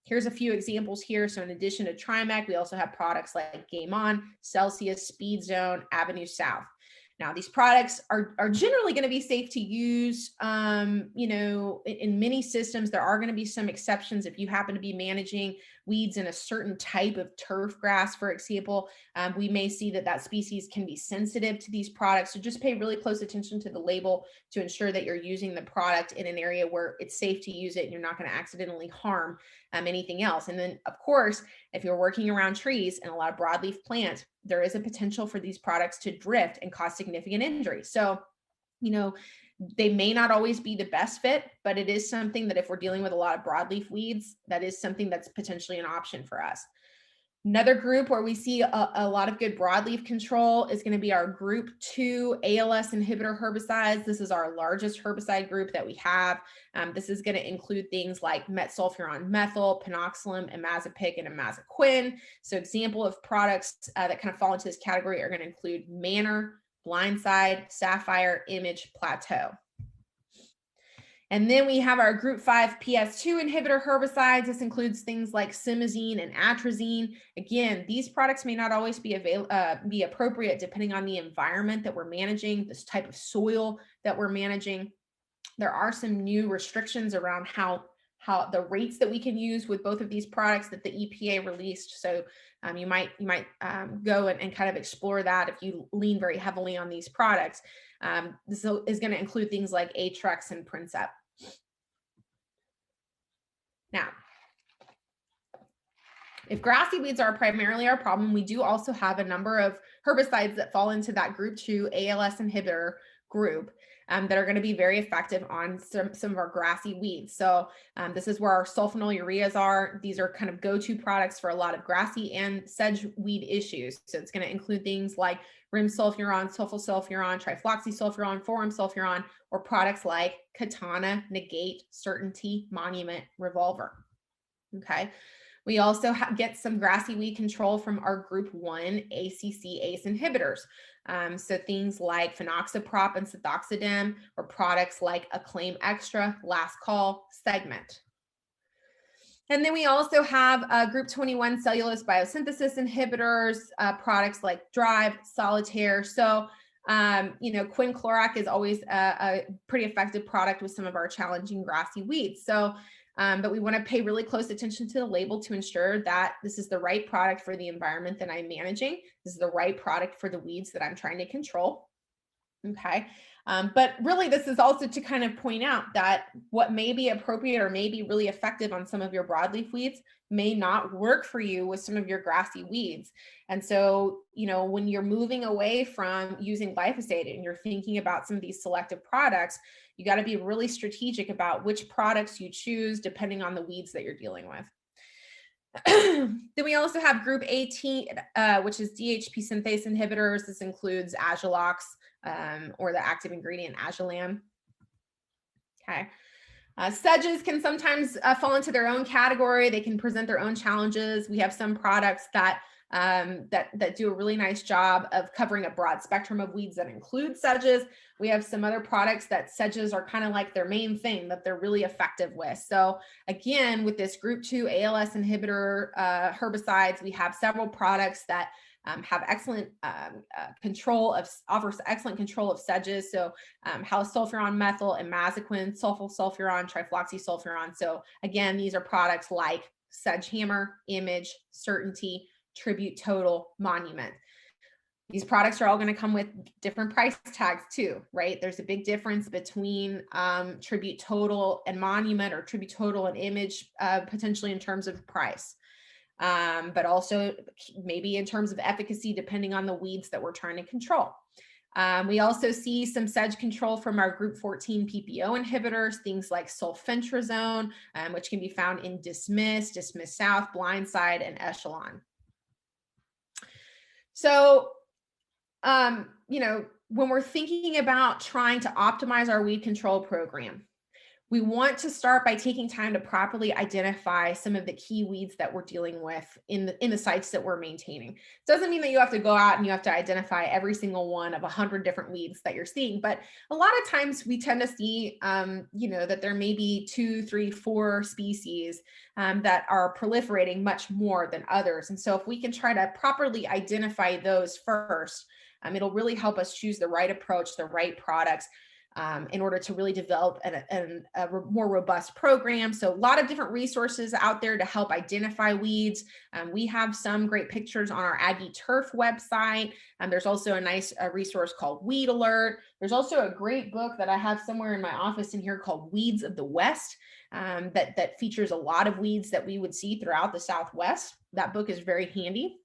Here's a few examples here. So in addition to Trimec, we also have products like Game On, Celsius, Speed Zone, Avenue South. Now, these products are generally going to be safe to use. In many systems, there are going to be some exceptions. If you happen to be managing weeds in a certain type of turf grass, for example, we may see that species can be sensitive to these products. So just pay really close attention to the label to ensure that you're using the product in an area where it's safe to use it and you're not going to accidentally harm anything else. And then, of course, if you're working around trees and a lot of broadleaf plants, there is a potential for these products to drift and cause significant injury. So, they may not always be the best fit, but it is something that if we're dealing with a lot of broadleaf weeds, that is something that's potentially an option for us. Another group where we see a lot of good broadleaf control is going to be our group 2 ALS inhibitor herbicides. This is our largest herbicide group that we have. This is going to include things like metsulfuron methyl, pinoxylum, imazapic, and imazaquin. So example of products that kind of fall into this category are going to include Manor, Blindside, Sapphire, Image, Plateau. And then we have our group 5 PS2 inhibitor herbicides. This includes things like simazine and atrazine. Again, these products may not always be appropriate depending on the environment that we're managing, this type of soil that we're managing. There are some new restrictions around how the rates that we can use with both of these products that the EPA released. So you might go and kind of explore that if you lean very heavily on these products. This is going to include things like Atrix and Princep. Now, if grassy weeds are primarily our problem, we do also have a number of herbicides that fall into that group 2 ALS inhibitor group that are going to be very effective on some of our grassy weeds. So this is where our sulfonyl ureas are. These are kind of go-to products for a lot of grassy and sedge weed issues. So it's going to include things like rimsulfuron, sulfosulfuron, trifloxysulfuron, 4-rimsulfuron, or products like Katana, Negate, Certainty, Monument, Revolver. Okay. We also get some grassy weed control from our group 1 ACC ACE inhibitors. So things like phenoxaprop and sethoxidem, or products like Acclaim Extra, Last Call, Segment. And then we also have group 21 cellulose biosynthesis inhibitors, products like Drive, Solitaire. So, quinclorac is always a pretty effective product with some of our challenging grassy weeds. So, but we want to pay really close attention to the label to ensure that this is the right product for the environment that I'm managing. This is the right product for the weeds that I'm trying to control. Okay. But really, this is also to kind of point out that what may be appropriate or may be really effective on some of your broadleaf weeds may not work for you with some of your grassy weeds. And so, when you're moving away from using glyphosate and you're thinking about some of these selective products, you got to be really strategic about which products you choose depending on the weeds that you're dealing with. Then we also have group 18, which is DHP synthase inhibitors. This includes Agilox, or the active ingredient Agilan. Okay. Sedges can sometimes fall into their own category. They can present their own challenges. We have some products that that do a really nice job of covering a broad spectrum of weeds that include sedges. We have some other products that sedges are kind of like their main thing that they're really effective with. So again, with this group 2 ALS inhibitor herbicides, we have several products that have excellent offers excellent control of sedges. So halosulfuron methyl, imazaquin, sulfursulfuron, trifloxysulfuron. So again, these are products like Sedgehammer, Image, Certainty, Tribute Total, Monument. These products are all going to come with different price tags too, right? There's a big difference between Tribute Total and Monument, or Tribute Total and Image, potentially in terms of price, but also maybe in terms of efficacy, depending on the weeds that we're trying to control. We also see some sedge control from our group 14 PPO inhibitors, things like sulfentrazone, which can be found in Dismiss, Dismiss South, Blindside, and Echelon. So, you know, when we're thinking about trying to optimize our weed control program, we want to start by taking time to properly identify some of the key weeds that we're dealing with in the sites that we're maintaining. It doesn't mean that you have to go out and you have to identify every single one of 100 different weeds that you're seeing, but a lot of times we tend to see, you know, that there may be 2, 3, 4 species that are proliferating much more than others. And so if we can try to properly identify those first, it'll really help us choose the right approach, the right products, in order to really develop a more robust program. So a lot of different resources out there to help identify weeds. We have some great pictures on our Aggie Turf website. There's also a nice resource called Weed Alert. There's also a great book that I have somewhere in my office in here called Weeds of the West, that features a lot of weeds that we would see throughout the Southwest. That book is very handy.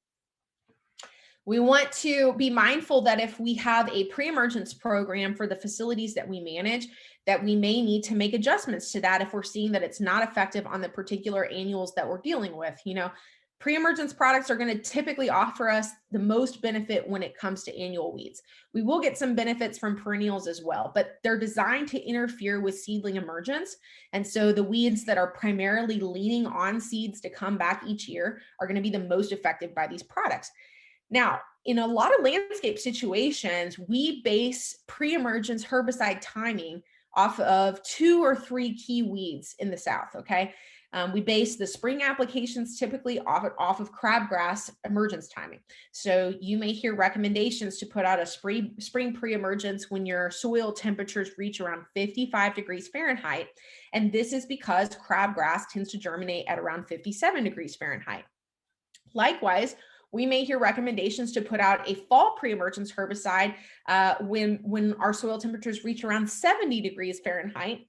We want to be mindful that if we have a pre-emergence program for the facilities that we manage, that we may need to make adjustments to that if we're seeing that it's not effective on the particular annuals that we're dealing with. You know, pre-emergence products are going to typically offer us the most benefit when it comes to annual weeds. We will get some benefits from perennials as well, but they're designed to interfere with seedling emergence. And so the weeds that are primarily leaning on seeds to come back each year are going to be the most effective by these products. Now, in a lot of landscape situations, we base pre-emergence herbicide timing off of 2 or 3 key weeds in the South, okay? We base the spring applications typically off of crabgrass emergence timing. So you may hear recommendations to put out a spring pre-emergence when your soil temperatures reach around 55 degrees Fahrenheit. And this is because crabgrass tends to germinate at around 57 degrees Fahrenheit. Likewise, we may hear recommendations to put out a fall pre-emergence herbicide when our soil temperatures reach around 70 degrees Fahrenheit.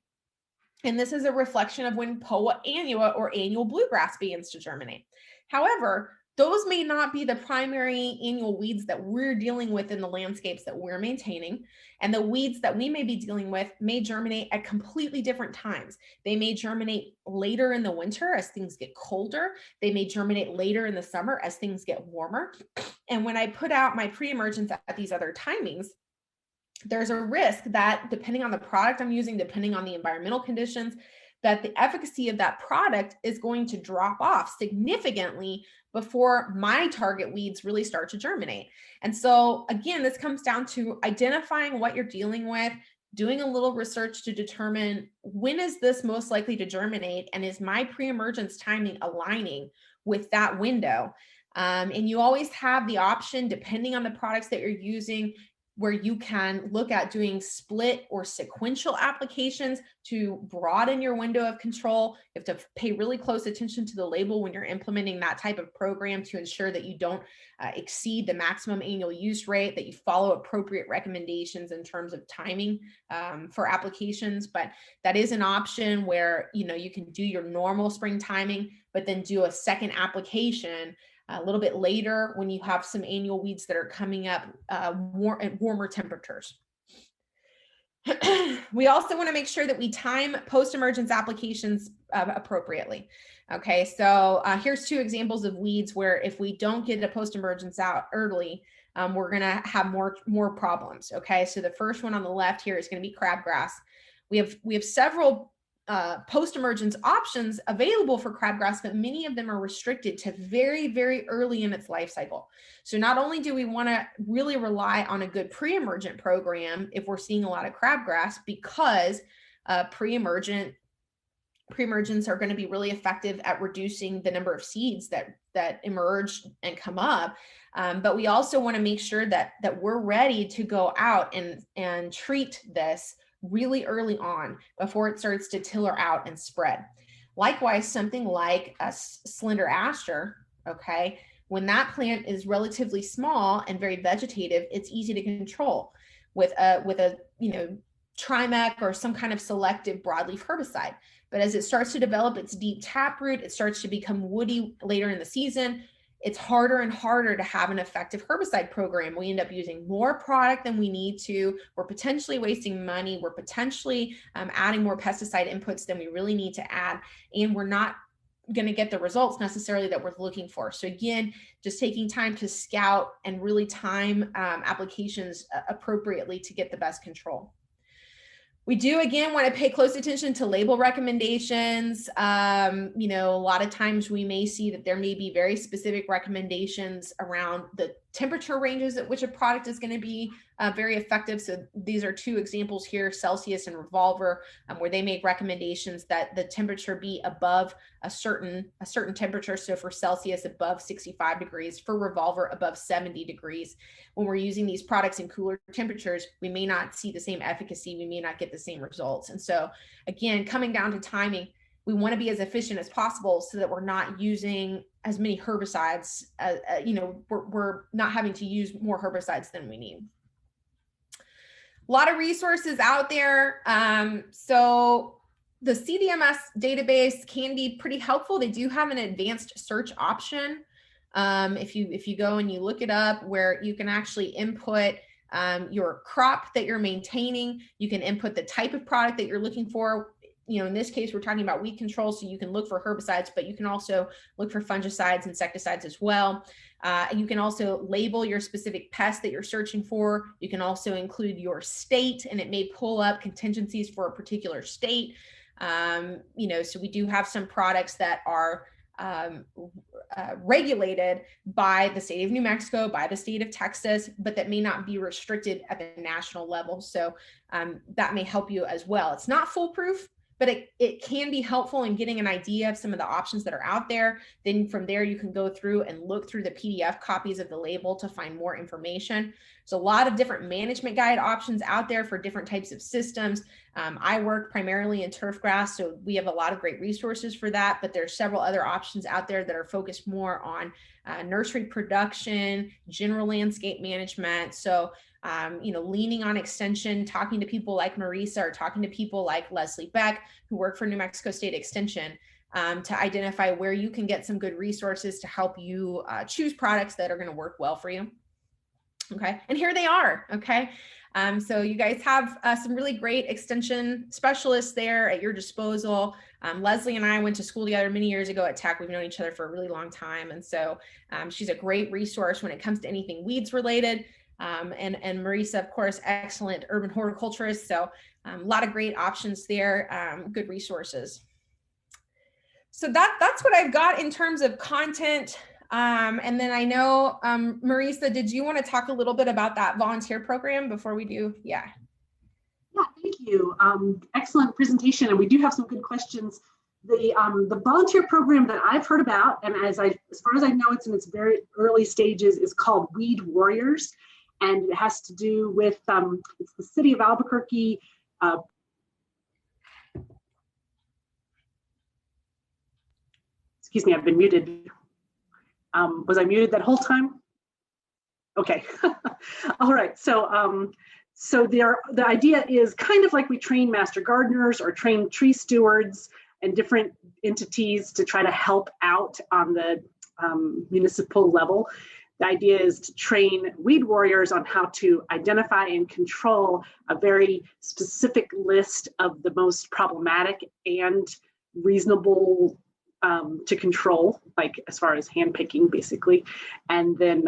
And this is a reflection of when Poa annua or annual bluegrass begins to germinate. However, those may not be the primary annual weeds that we're dealing with in the landscapes that we're maintaining. And the weeds that we may be dealing with may germinate at completely different times. They may germinate later in the winter as things get colder. They may germinate later in the summer as things get warmer. And when I put out my pre-emergence at these other timings, there's a risk that depending on the product I'm using, depending on the environmental conditions, that the efficacy of that product is going to drop off significantly before my target weeds really start to germinate. And so again, this comes down to identifying what you're dealing with, doing a little research to determine when is this most likely to germinate, and is my pre-emergence timing aligning with that window. And you always have the option, depending on the products that you're using, where you can look at doing split or sequential applications to broaden your window of control. You have to pay really close attention to the label when you're implementing that type of program to ensure that you don't exceed the maximum annual use rate, that you follow appropriate recommendations in terms of timing for applications. But that is an option where, you know, you can do your normal spring timing, but then do a second application a little bit later when you have some annual weeds that are coming up at warmer temperatures. We also want to make sure that we time post-emergence applications appropriately. Okay, so here's 2 examples of weeds where if we don't get a post-emergence out early, we're going to have more problems. Okay, so the first one on the left here is going to be crabgrass. We have several post-emergence options available for crabgrass, but many of them are restricted to very, very early in its life cycle. So not only do we want to really rely on a good pre-emergent program if we're seeing a lot of crabgrass, because pre-emergents are going to be really effective at reducing the number of seeds that emerge and come up. But we also want to make sure that we're ready to go out and treat this really early on before it starts to tiller out and spread. Likewise, something like a slender aster, okay, when that plant is relatively small and very vegetative, it's easy to control with a Trimec or some kind of selective broadleaf herbicide. But as it starts to develop its deep taproot, it starts to become woody later in the season. It's harder and harder to have an effective herbicide program. We end up using more product than we need to. We're potentially wasting money. We're potentially adding more pesticide inputs than we really need to add. And we're not going to get the results necessarily that we're looking for. So again, just taking time to scout and really time applications appropriately to get the best control. We do, again, want to pay close attention to label recommendations. A lot of times we may see that there may be very specific recommendations around the temperature ranges at which a product is going to be very effective. So these are 2 examples here, Celsius and Revolver, where they make recommendations that the temperature be above a certain temperature. So for Celsius, above 65 degrees, for Revolver, above 70 degrees. When we're using these products in cooler temperatures, we may not see the same efficacy. We may not get the same results. And so again, coming down to timing, we want to be as efficient as possible so that we're not using as many herbicides. We're not having to use more herbicides than we need. A lot of resources out there. So the CDMS database can be pretty helpful. They do have an advanced search option. If you go and you look it up, where you can actually input your crop that you're maintaining. You can input the type of product that you're looking for. In this case, we're talking about weed control, so you can look for herbicides, but you can also look for fungicides, insecticides as well. You can also label your specific pest that you're searching for. You can also include your state, and it may pull up contingencies for a particular state. So we do have some products that are regulated by the state of New Mexico, by the state of Texas, but that may not be restricted at the national level. So that may help you as well. It's not foolproof, but it can be helpful in getting an idea of some of the options that are out there. Then from there, you can go through and look through the PDF copies of the label to find more information. There's a lot of different management guide options out there for different types of systems. I work primarily in turf grass, so we have a lot of great resources for that, but there's several other options out there that are focused more on nursery production, general landscape management. So leaning on extension, talking to people like Marisa, or talking to people like Leslie Beck, who work for New Mexico State Extension, to identify where you can get some good resources to help you choose products that are going to work well for you. Okay, and here they are. Okay, so you guys have some really great extension specialists there at your disposal. Leslie and I went to school together many years ago at Tech. We've known each other for a really long time, and so she's a great resource when it comes to anything weeds related. And Marisa, of course, excellent urban horticulturist. So a lot of great options there, good resources. So that's what I've got in terms of content. And then I know, Marisa, did you want to talk a little bit about that volunteer program before we do? Yeah. Yeah, thank you. Excellent presentation. And we do have some good questions. The volunteer program that I've heard about, and as far as I know, it's in its very early stages, is called Weed Warriors. And it has to do with, it's the city of Albuquerque. Excuse me, I've been muted. Was I muted that whole time? Okay. All right. So the idea is kind of like we train master gardeners or train tree stewards and different entities to try to help out on the municipal level. The idea is to train weed warriors on how to identify and control a very specific list of the most problematic and reasonable to control, like as far as hand picking, basically, and then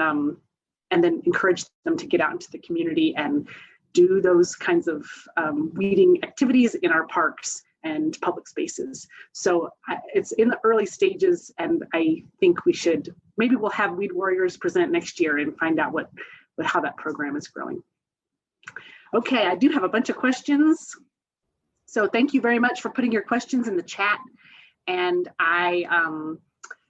encourage them to get out into the community and do those kinds of weeding activities in our parks and public spaces. So it's in the early stages, and I think maybe we'll have weed warriors present next year and find out how that program is growing. Okay, I do have a bunch of questions. So thank you very much for putting your questions in the chat. And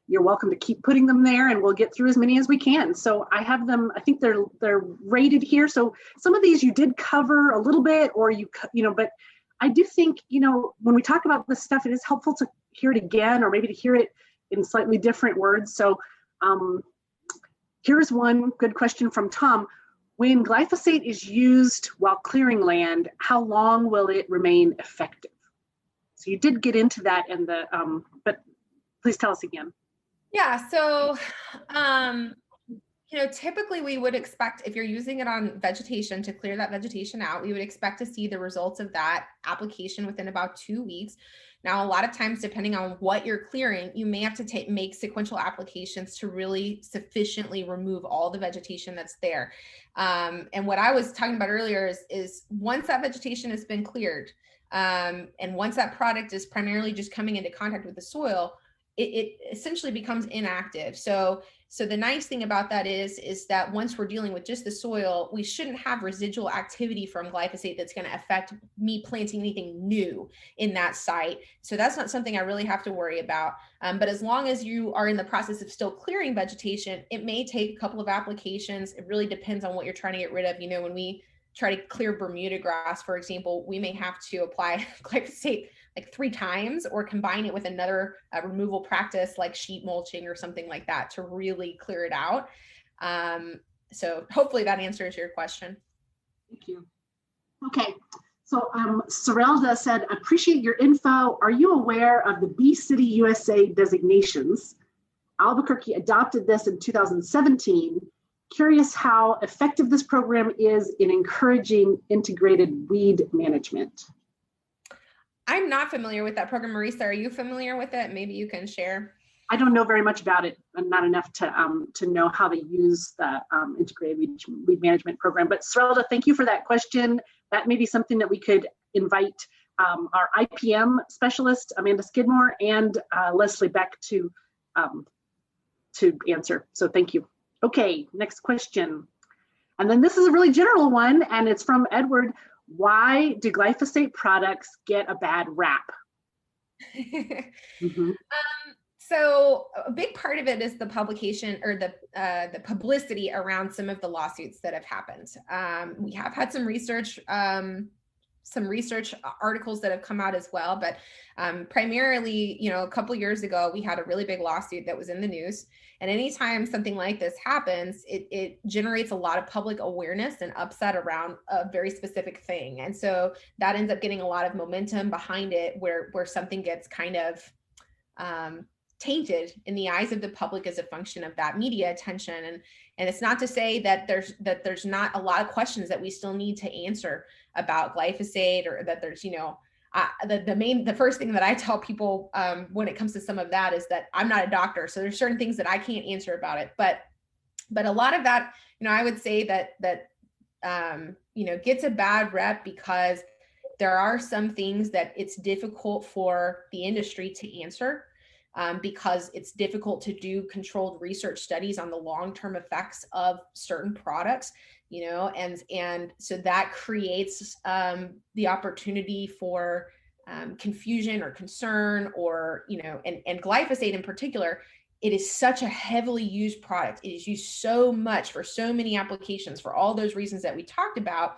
you're welcome to keep putting them there, and we'll get through as many as we can. So I have them, I think they're rated here. So some of these you did cover a little bit, or but I do think, when we talk about this stuff, it is helpful to hear it again, or maybe to hear it in slightly different words. So here's one good question from Tom. When glyphosate is used while clearing land, how long will it remain effective? So you did get into that in the, but please tell us again. Yeah, so, typically we would expect, if you're using it on vegetation to clear that vegetation out, we would expect to see the results of that application within about 2 weeks. Now, a lot of times, depending on what you're clearing, you may have to make sequential applications to really sufficiently remove all the vegetation that's there. And what I was talking about earlier is once that vegetation has been cleared, and once that product is primarily just coming into contact with the soil, it essentially becomes inactive. So the nice thing about that is that once we're dealing with just the soil, we shouldn't have residual activity from glyphosate that's going to affect me planting anything new in that site. So that's not something I really have to worry about. But as long as you are in the process of still clearing vegetation, it may take a couple of applications. It really depends on what you're trying to get rid of. When we try to clear Bermuda grass, for example, we may have to apply glyphosate like 3 times, or combine it with another removal practice like sheet mulching or something like that to really clear it out. So hopefully that answers your question. Thank you. Okay, so Sorelda said, appreciate your info. Are you aware of the Bee City USA designations? Albuquerque adopted this in 2017. Curious how effective this program is in encouraging integrated weed management. I'm not familiar with that program. Marisa, are you familiar with it? Maybe you can share. I don't know very much about it, and not enough to know how they use the integrated weed management program. But Sorelda, thank you for that question. That may be something that we could invite our IPM specialist, Amanda Skidmore, and Leslie Beck to answer. So thank you. Okay, next question. And then this is a really general one, and it's from Edward. Why do glyphosate products get a bad rap? Mm-hmm. So a big part of it is the publication, or the publicity around some of the lawsuits that have happened. We have had some research articles that have come out as well, but primarily, a couple years ago, we had a really big lawsuit that was in the news. And anytime something like this happens, it generates a lot of public awareness and upset around a very specific thing. And so that ends up getting a lot of momentum behind it, where something gets kind of tainted in the eyes of the public as a function of that media attention. And it's not to say that there's not a lot of questions that we still need to answer about glyphosate, or that there's, the first thing that I tell people when it comes to some of that is that I'm not a doctor. So there's certain things that I can't answer about it. But a lot of that, I would say that gets a bad rep because there are some things that it's difficult for the industry to answer. Because it's difficult to do controlled research studies on the long-term effects of certain products, and so that creates the opportunity for confusion or concern, or, and glyphosate in particular, it is such a heavily used product. It is used so much for so many applications for all those reasons that we talked about.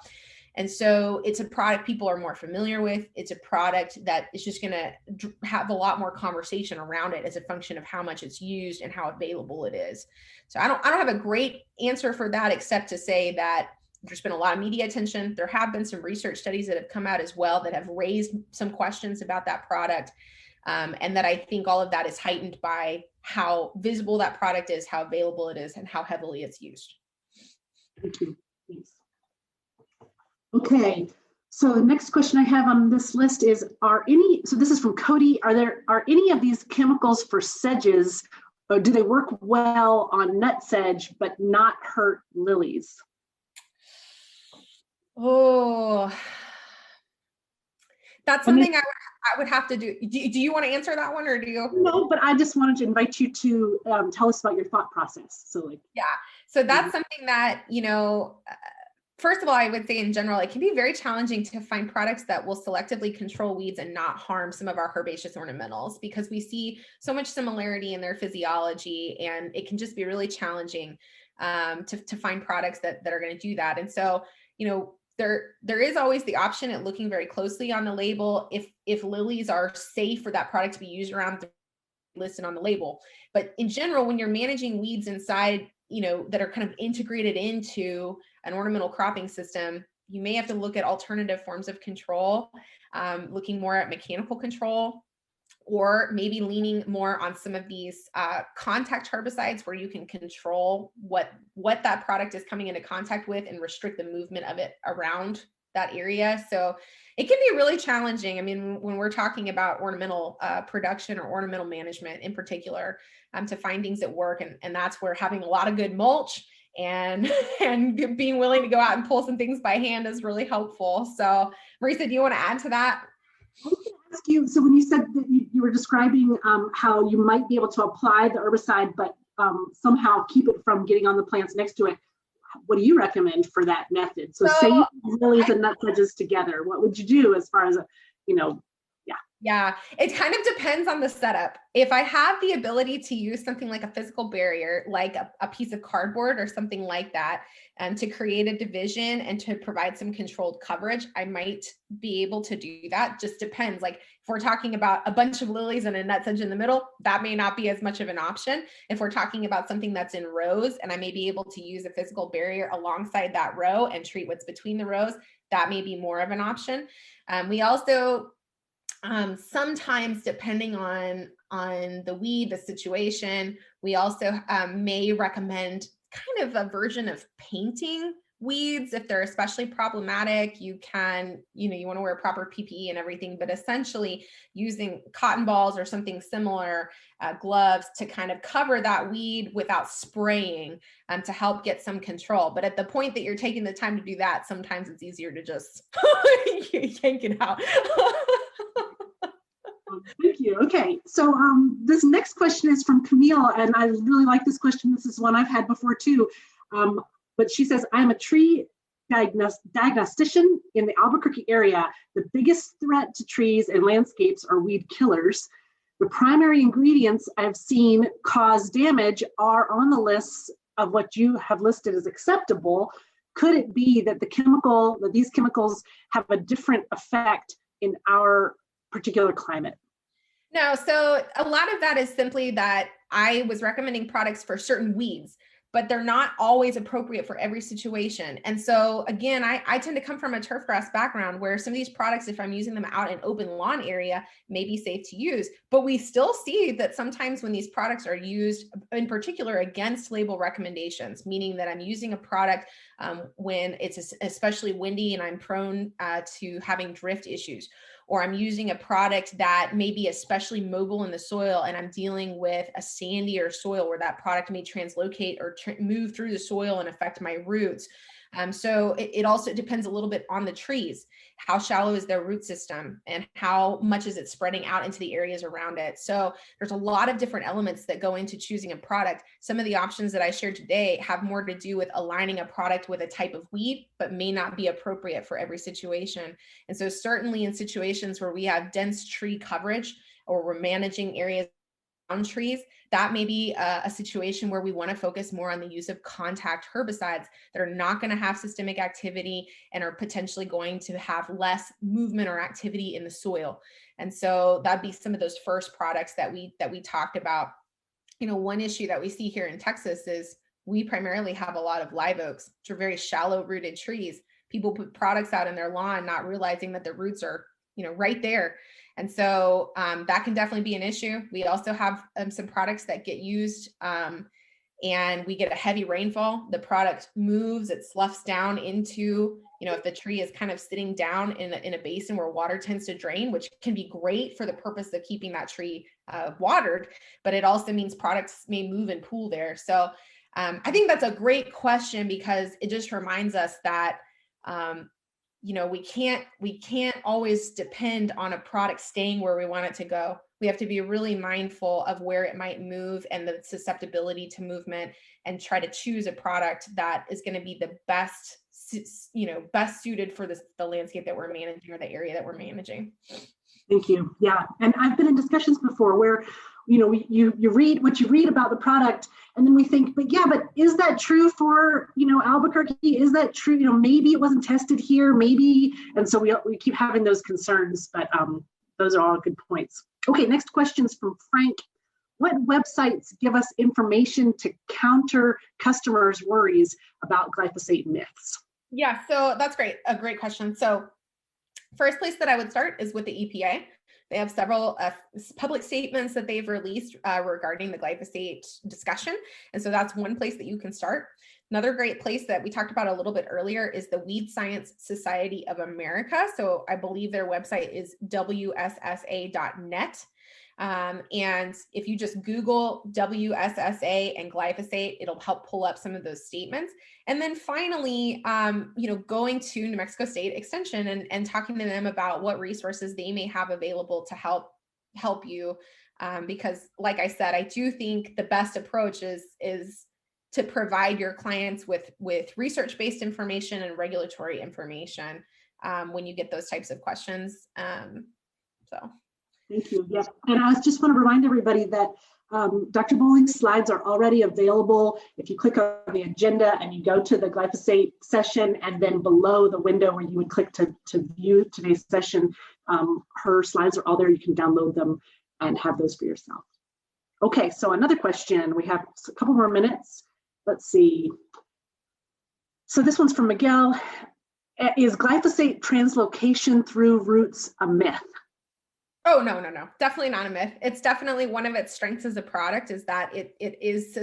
And so it's a product people are more familiar with. It's a product that is just going to have a lot more conversation around it as a function of how much it's used and how available it is. So I don't have a great answer for that, except to say that there's been a lot of media attention. There have been some research studies that have come out as well that have raised some questions about that product. And that I think all of that is heightened by how visible that product is, how available it is, and how heavily it's used. Thank you. Thanks. Okay, so the next question I have on this list is, so this is from Cody, are any of these chemicals for sedges, or do they work well on nut sedge but not hurt lilies? Oh, that's something I would have to do. Do you want to answer that one, or do you? No, but I just wanted to invite you to tell us about your thought process. So yeah, so that's something that, first of all, I would say in general, it can be very challenging to find products that will selectively control weeds and not harm some of our herbaceous ornamentals, because we see so much similarity in their physiology, and it can just be really challenging to find products that are going to do that. And so, there is always the option at looking very closely on the label if lilies are safe for that product to be used around, listed on the label. But in general, when you're managing weeds inside, that are kind of integrated into an ornamental cropping system, you may have to look at alternative forms of control, looking more at mechanical control, or maybe leaning more on some of these contact herbicides where you can control what that product is coming into contact with and restrict the movement of it around that area. So it can be really challenging. I mean, when we're talking about ornamental production or ornamental management in particular, to find things that work. And that's where having a lot of good mulch and being willing to go out and pull some things by hand is really helpful. So Marisa, do you want to add to that? I was going to ask you, so when you said that you were describing how you might be able to apply the herbicide, but somehow keep it from getting on the plants next to it, what do you recommend for that method? So say lilies and nut sedges together, what would you do as far as, Yeah, it kind of depends on the setup. If I have the ability to use something like a physical barrier, like a piece of cardboard or something like that, to create a division and to provide some controlled coverage, I might be able to do that. Just depends. Like if we're talking about a bunch of lilies and a nut sedge in the middle, that may not be as much of an option. If we're talking about something that's in rows and I may be able to use a physical barrier alongside that row and treat what's between the rows, that may be more of an option. We also sometimes, depending on the weed, the situation, we also may recommend kind of a version of painting weeds if they're especially problematic. You can, you want to wear proper PPE and everything, but essentially using cotton balls or something similar, gloves to kind of cover that weed without spraying to help get some control. But at the point that you're taking the time to do that, sometimes it's easier to just yank it out. Thank you. Okay, so this next question is from Camille, and I really like this question. This is one I've had before too. But she says, I'm a tree diagnostician in the Albuquerque area. The biggest threat to trees and landscapes are weed killers. The primary ingredients I've seen cause damage are on the list of what you have listed as acceptable. Could it be that these chemicals have a different effect in our particular climate? No, so a lot of that is simply that I was recommending products for certain weeds, but they're not always appropriate for every situation. And so again, I tend to come from a turf grass background where some of these products, if I'm using them out in open lawn area, may be safe to use. But we still see that sometimes when these products are used in particular against label recommendations, meaning that I'm using a product when it's especially windy and I'm prone to having drift issues, or I'm using a product that may be especially mobile in the soil and I'm dealing with a sandier soil where that product may translocate or move through the soil and affect my roots. So it also depends a little bit on the trees. How shallow is their root system and how much is it spreading out into the areas around it? So there's a lot of different elements that go into choosing a product. Some of the options that I shared today have more to do with aligning a product with a type of weed, but may not be appropriate for every situation. And so certainly in situations where we have dense tree coverage or we're managing areas around trees, that may be a situation where we want to focus more on the use of contact herbicides that are not going to have systemic activity and are potentially going to have less movement or activity in the soil. And so that'd be some of those first products that we talked about. One issue that we see here in Texas is we primarily have a lot of live oaks, which are very shallow rooted trees. People put products out in their lawn, not realizing that the roots are right there. And so that can definitely be an issue. We also have some products that get used and we get a heavy rainfall, the product moves, it sloughs down into, if the tree is kind of sitting down in a basin where water tends to drain, which can be great for the purpose of keeping that tree watered, but it also means products may move and pool there. So I think that's a great question because it just reminds us that, we can't always depend on a product staying where we want it to go. We have to be really mindful of where it might move and the susceptibility to movement, and try to choose a product that is going to be the best suited for the landscape that we're managing or the area that we're managing. Thank you. Yeah. And I've been in discussions before where, you read what you read about the product, and then we think, but is that true for, Albuquerque? Is that true? Maybe it wasn't tested here, maybe. And so we keep having those concerns, but those are all good points. Okay, next question's from Frank. What websites give us information to counter customers' worries about glyphosate myths? Yeah, so that's great. A great question. So first place that I would start is with the EPA. They have several public statements that they've released regarding the glyphosate discussion. And so that's one place that you can start. Another great place that we talked about a little bit earlier is the Weed Science Society of America. So I believe their website is WSSA.net. And if you just Google WSSA and glyphosate, it'll help pull up some of those statements. And then finally, going to New Mexico State Extension and talking to them about what resources they may have available to help you. Because like I said, I do think the best approach is to provide your clients with research-based information and regulatory information when you get those types of questions. Thank you. Yes, and I just want to remind everybody that Dr. Bowling's slides are already available. If you click on the agenda and you go to the glyphosate session, and then below the window where you would click to view today's session, her slides are all there. You can download them and have those for yourself. Okay, so another question. We have a couple more minutes. Let's see. So this one's from Miguel. Is glyphosate translocation through roots a myth? Oh, no. Definitely not a myth. It's definitely one of its strengths as a product is that it is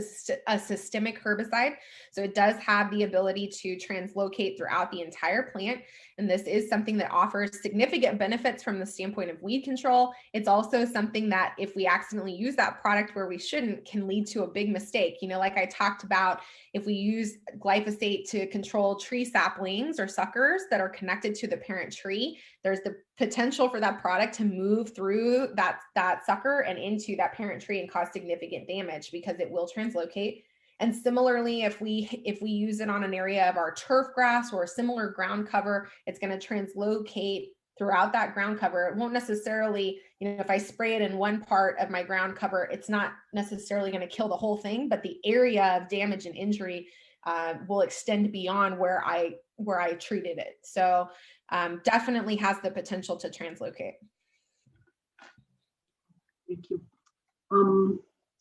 a systemic herbicide. So it does have the ability to translocate throughout the entire plant. And this is something that offers significant benefits from the standpoint of weed control. It's also something that if we accidentally use that product where we shouldn't, can lead to a big mistake. Like I talked about, if we use glyphosate to control tree saplings or suckers that are connected to the parent tree, there's the potential for that product to move through that sucker and into that parent tree and cause significant damage because it will translocate. And similarly, if we use it on an area of our turf grass or a similar ground cover, it's going to translocate throughout that ground cover. It won't necessarily, if I spray it in one part of my ground cover, it's not necessarily going to kill the whole thing, but the area of damage and injury will extend beyond where I treated it. So definitely has the potential to translocate. Thank you.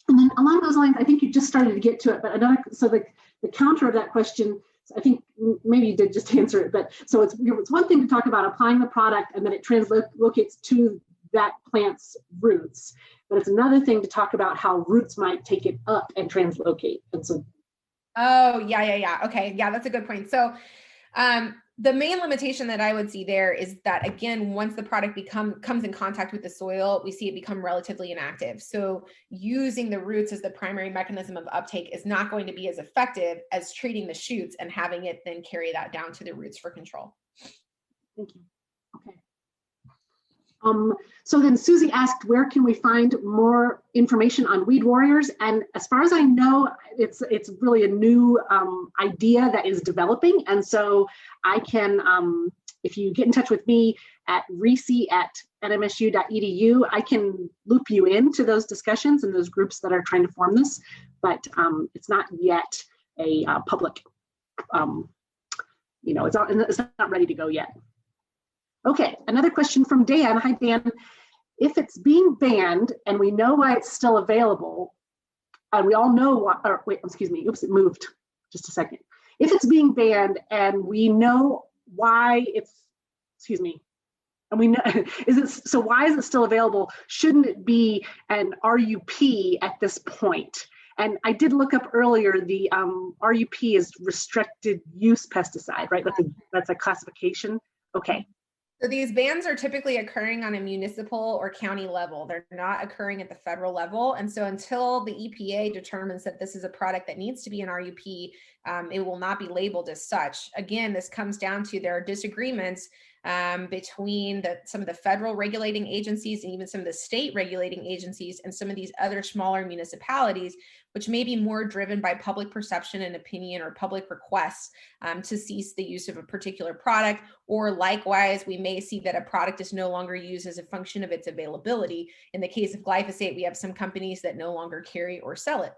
And then along those lines, I think you just started to get to it, but the counter of that question, I think maybe you did just answer it, but so it's one thing to talk about applying the product and then it translocates to that plant's roots, but it's another thing to talk about how roots might take it up and translocate. And so. Oh, yeah. Okay. Yeah, that's a good point. So the main limitation that I would see there is that, again, once the product comes in contact with the soil, we see it become relatively inactive. So using the roots as the primary mechanism of uptake is not going to be as effective as treating the shoots and having it then carry that down to the roots for control. Thank you. Okay. So then Susie asked, where can we find more information on Weed Warriors? And as far as I know, it's really a new idea that is developing. And so I can, if you get in touch with me at reese@nmsu.edu, I can loop you into those discussions and those groups that are trying to form this, but it's not yet a public, it's not ready to go yet. Okay, another question from Dan. Hi, Dan. If it's being banned and we know why it's still available, and we all know why, or wait, excuse me, oops, it moved just a second. If it's being banned and we know why it's, excuse me, And we know, so why is it still available? Shouldn't it be an RUP at this point? And I did look up earlier, the RUP is restricted use pesticide, right? That's a classification. Okay. So these bans are typically occurring on a municipal or county level. They're not occurring at the federal level. And so until the EPA determines that this is a product that needs to be an RUP, it will not be labeled as such. Again, this comes down to there are disagreements between some of the federal regulating agencies and even some of the state regulating agencies and some of these other smaller municipalities, which may be more driven by public perception and opinion or public requests to cease the use of a particular product. Or likewise, we may see that a product is no longer used as a function of its availability. In the case of glyphosate, we have some companies that no longer carry or sell it.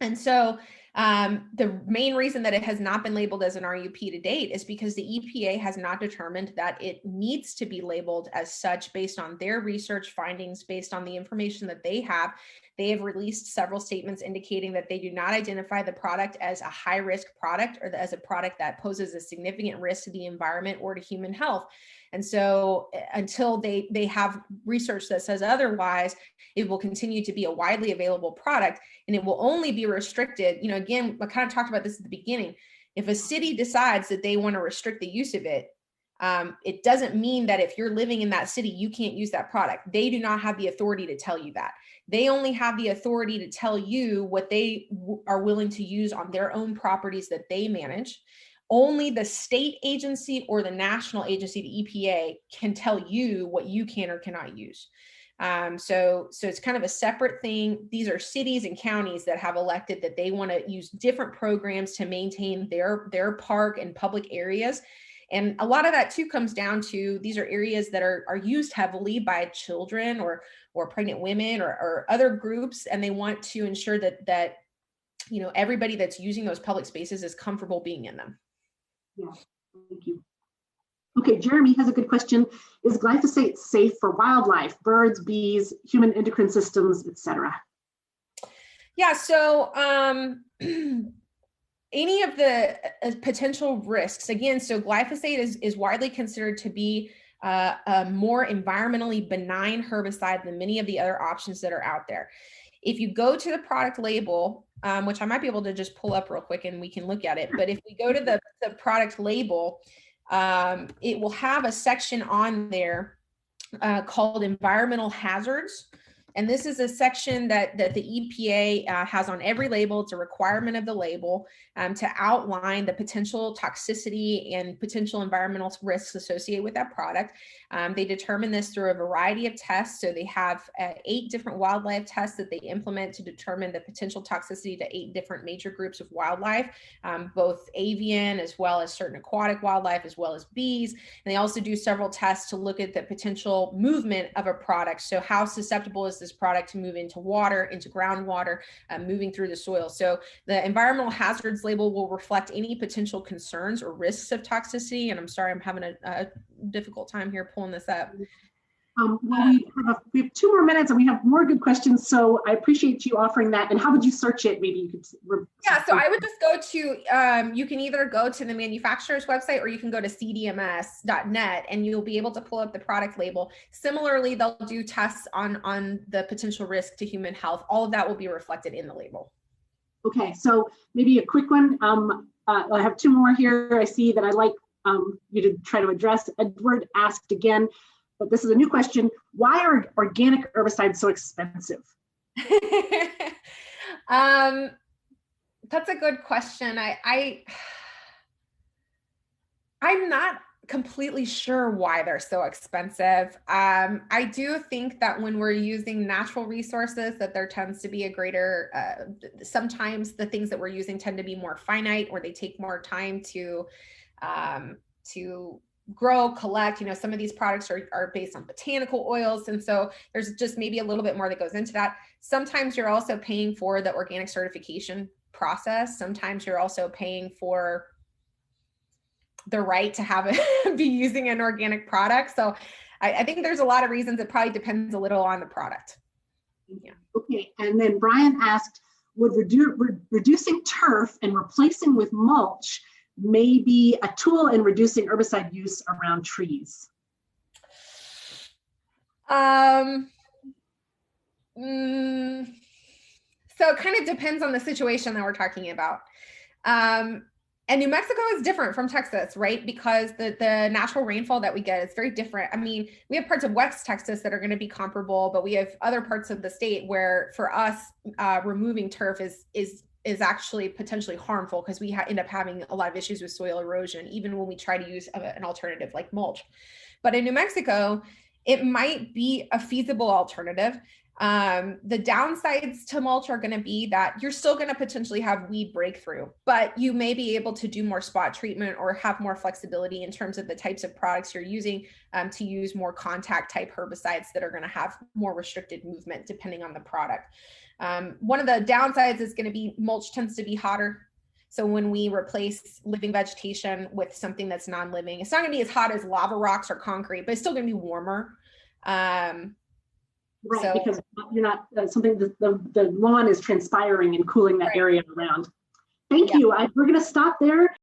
And so the main reason that it has not been labeled as an RUP to date is because the EPA has not determined that it needs to be labeled as such based on their research findings, based on the information that they have. They have released several statements indicating that they do not identify the product as a high-risk product or as a product that poses a significant risk to the environment or to human health. And so until they have research that says otherwise, it will continue to be a widely available product, and it will only be restricted. You know, again, I kind of talked about this at the beginning. If a city decides that they want to restrict the use of it, it doesn't mean that if you're living in that city, you can't use that product. They do not have the authority to tell you that. They only have the authority to tell you what they are willing to use on their own properties that they manage. Only the state agency or the national agency, the EPA, can tell you what you can or cannot use. So it's kind of a separate thing. These are cities and counties that have elected that they want to use different programs to maintain their park and public areas. And a lot of that too comes down to these are areas that are used heavily by children or pregnant women or other groups, and they want to ensure that you know everybody that's using those public spaces is comfortable being in them. Yeah, thank you. Okay, Jeremy has a good question. Is glyphosate safe for wildlife, birds, bees, human endocrine systems, etc.? Yeah, so any of the potential risks, again, so glyphosate is widely considered to be a more environmentally benign herbicide than many of the other options that are out there. If you go to the product label, which I might be able to just pull up real quick and we can look at it, but if we go to the product label, it will have a section on there called environmental hazards. And this is a section that the EPA has on every label. It's a requirement of the label to outline the potential toxicity and potential environmental risks associated with that product. They determine this through a variety of tests. So they have 8 different wildlife tests that they implement to determine the potential toxicity to 8 different major groups of wildlife, both avian as well as certain aquatic wildlife, as well as bees. And they also do several tests to look at the potential movement of a product. So how susceptible is this product to move into water, into groundwater, moving through the soil. So the environmental hazards label will reflect any potential concerns or risks of toxicity. And I'm sorry, I'm having a difficult time here pulling this up. Well, we have 2 more minutes and we have more good questions. So I appreciate you offering that. And how would you search it? Maybe you could. Yeah, so I would just go to, you can either go to the manufacturer's website or you can go to cdms.net and you'll be able to pull up the product label. Similarly, they'll do tests on the potential risk to human health. All of that will be reflected in the label. Okay, so maybe a quick one. I have 2 more here I see that I'd like you to try to address. Edward asked again, but this is a new question. Why are organic herbicides so expensive? That's a good question. I'm not completely sure why they're so expensive. I do think that when we're using natural resources, that there tends to be a greater, sometimes the things that we're using tend to be more finite, or they take more time to grow, collect. You know, some of these products are based on botanical oils. And so there's just maybe a little bit more that goes into that. Sometimes you're also paying for the organic certification process. Sometimes you're also paying for the right to have it be using an organic product. So I think there's a lot of reasons. It probably depends a little on the product. Yeah. Okay. And then Brian asked, would reducing turf and replacing with mulch may be a tool in reducing herbicide use around trees? So it kind of depends on the situation that we're talking about. And New Mexico is different from Texas, right? Because the natural rainfall that we get is very different. I mean, we have parts of West Texas that are going to be comparable, but we have other parts of the state where for us, removing turf is actually potentially harmful because we end up having a lot of issues with soil erosion, even when we try to use an alternative like mulch. But in New Mexico, it might be a feasible alternative. The downsides to mulch are going to be that you're still going to potentially have weed breakthrough, but you may be able to do more spot treatment or have more flexibility in terms of the types of products you're using, to use more contact type herbicides that are going to have more restricted movement depending on the product. One of the downsides is going to be mulch tends to be hotter. So when we replace living vegetation with something that's non-living, it's not going to be as hot as lava rocks or concrete, but it's still going to be warmer. Right, so, because you're not something the lawn is transpiring and cooling that area around. Thank you. We're going to stop there.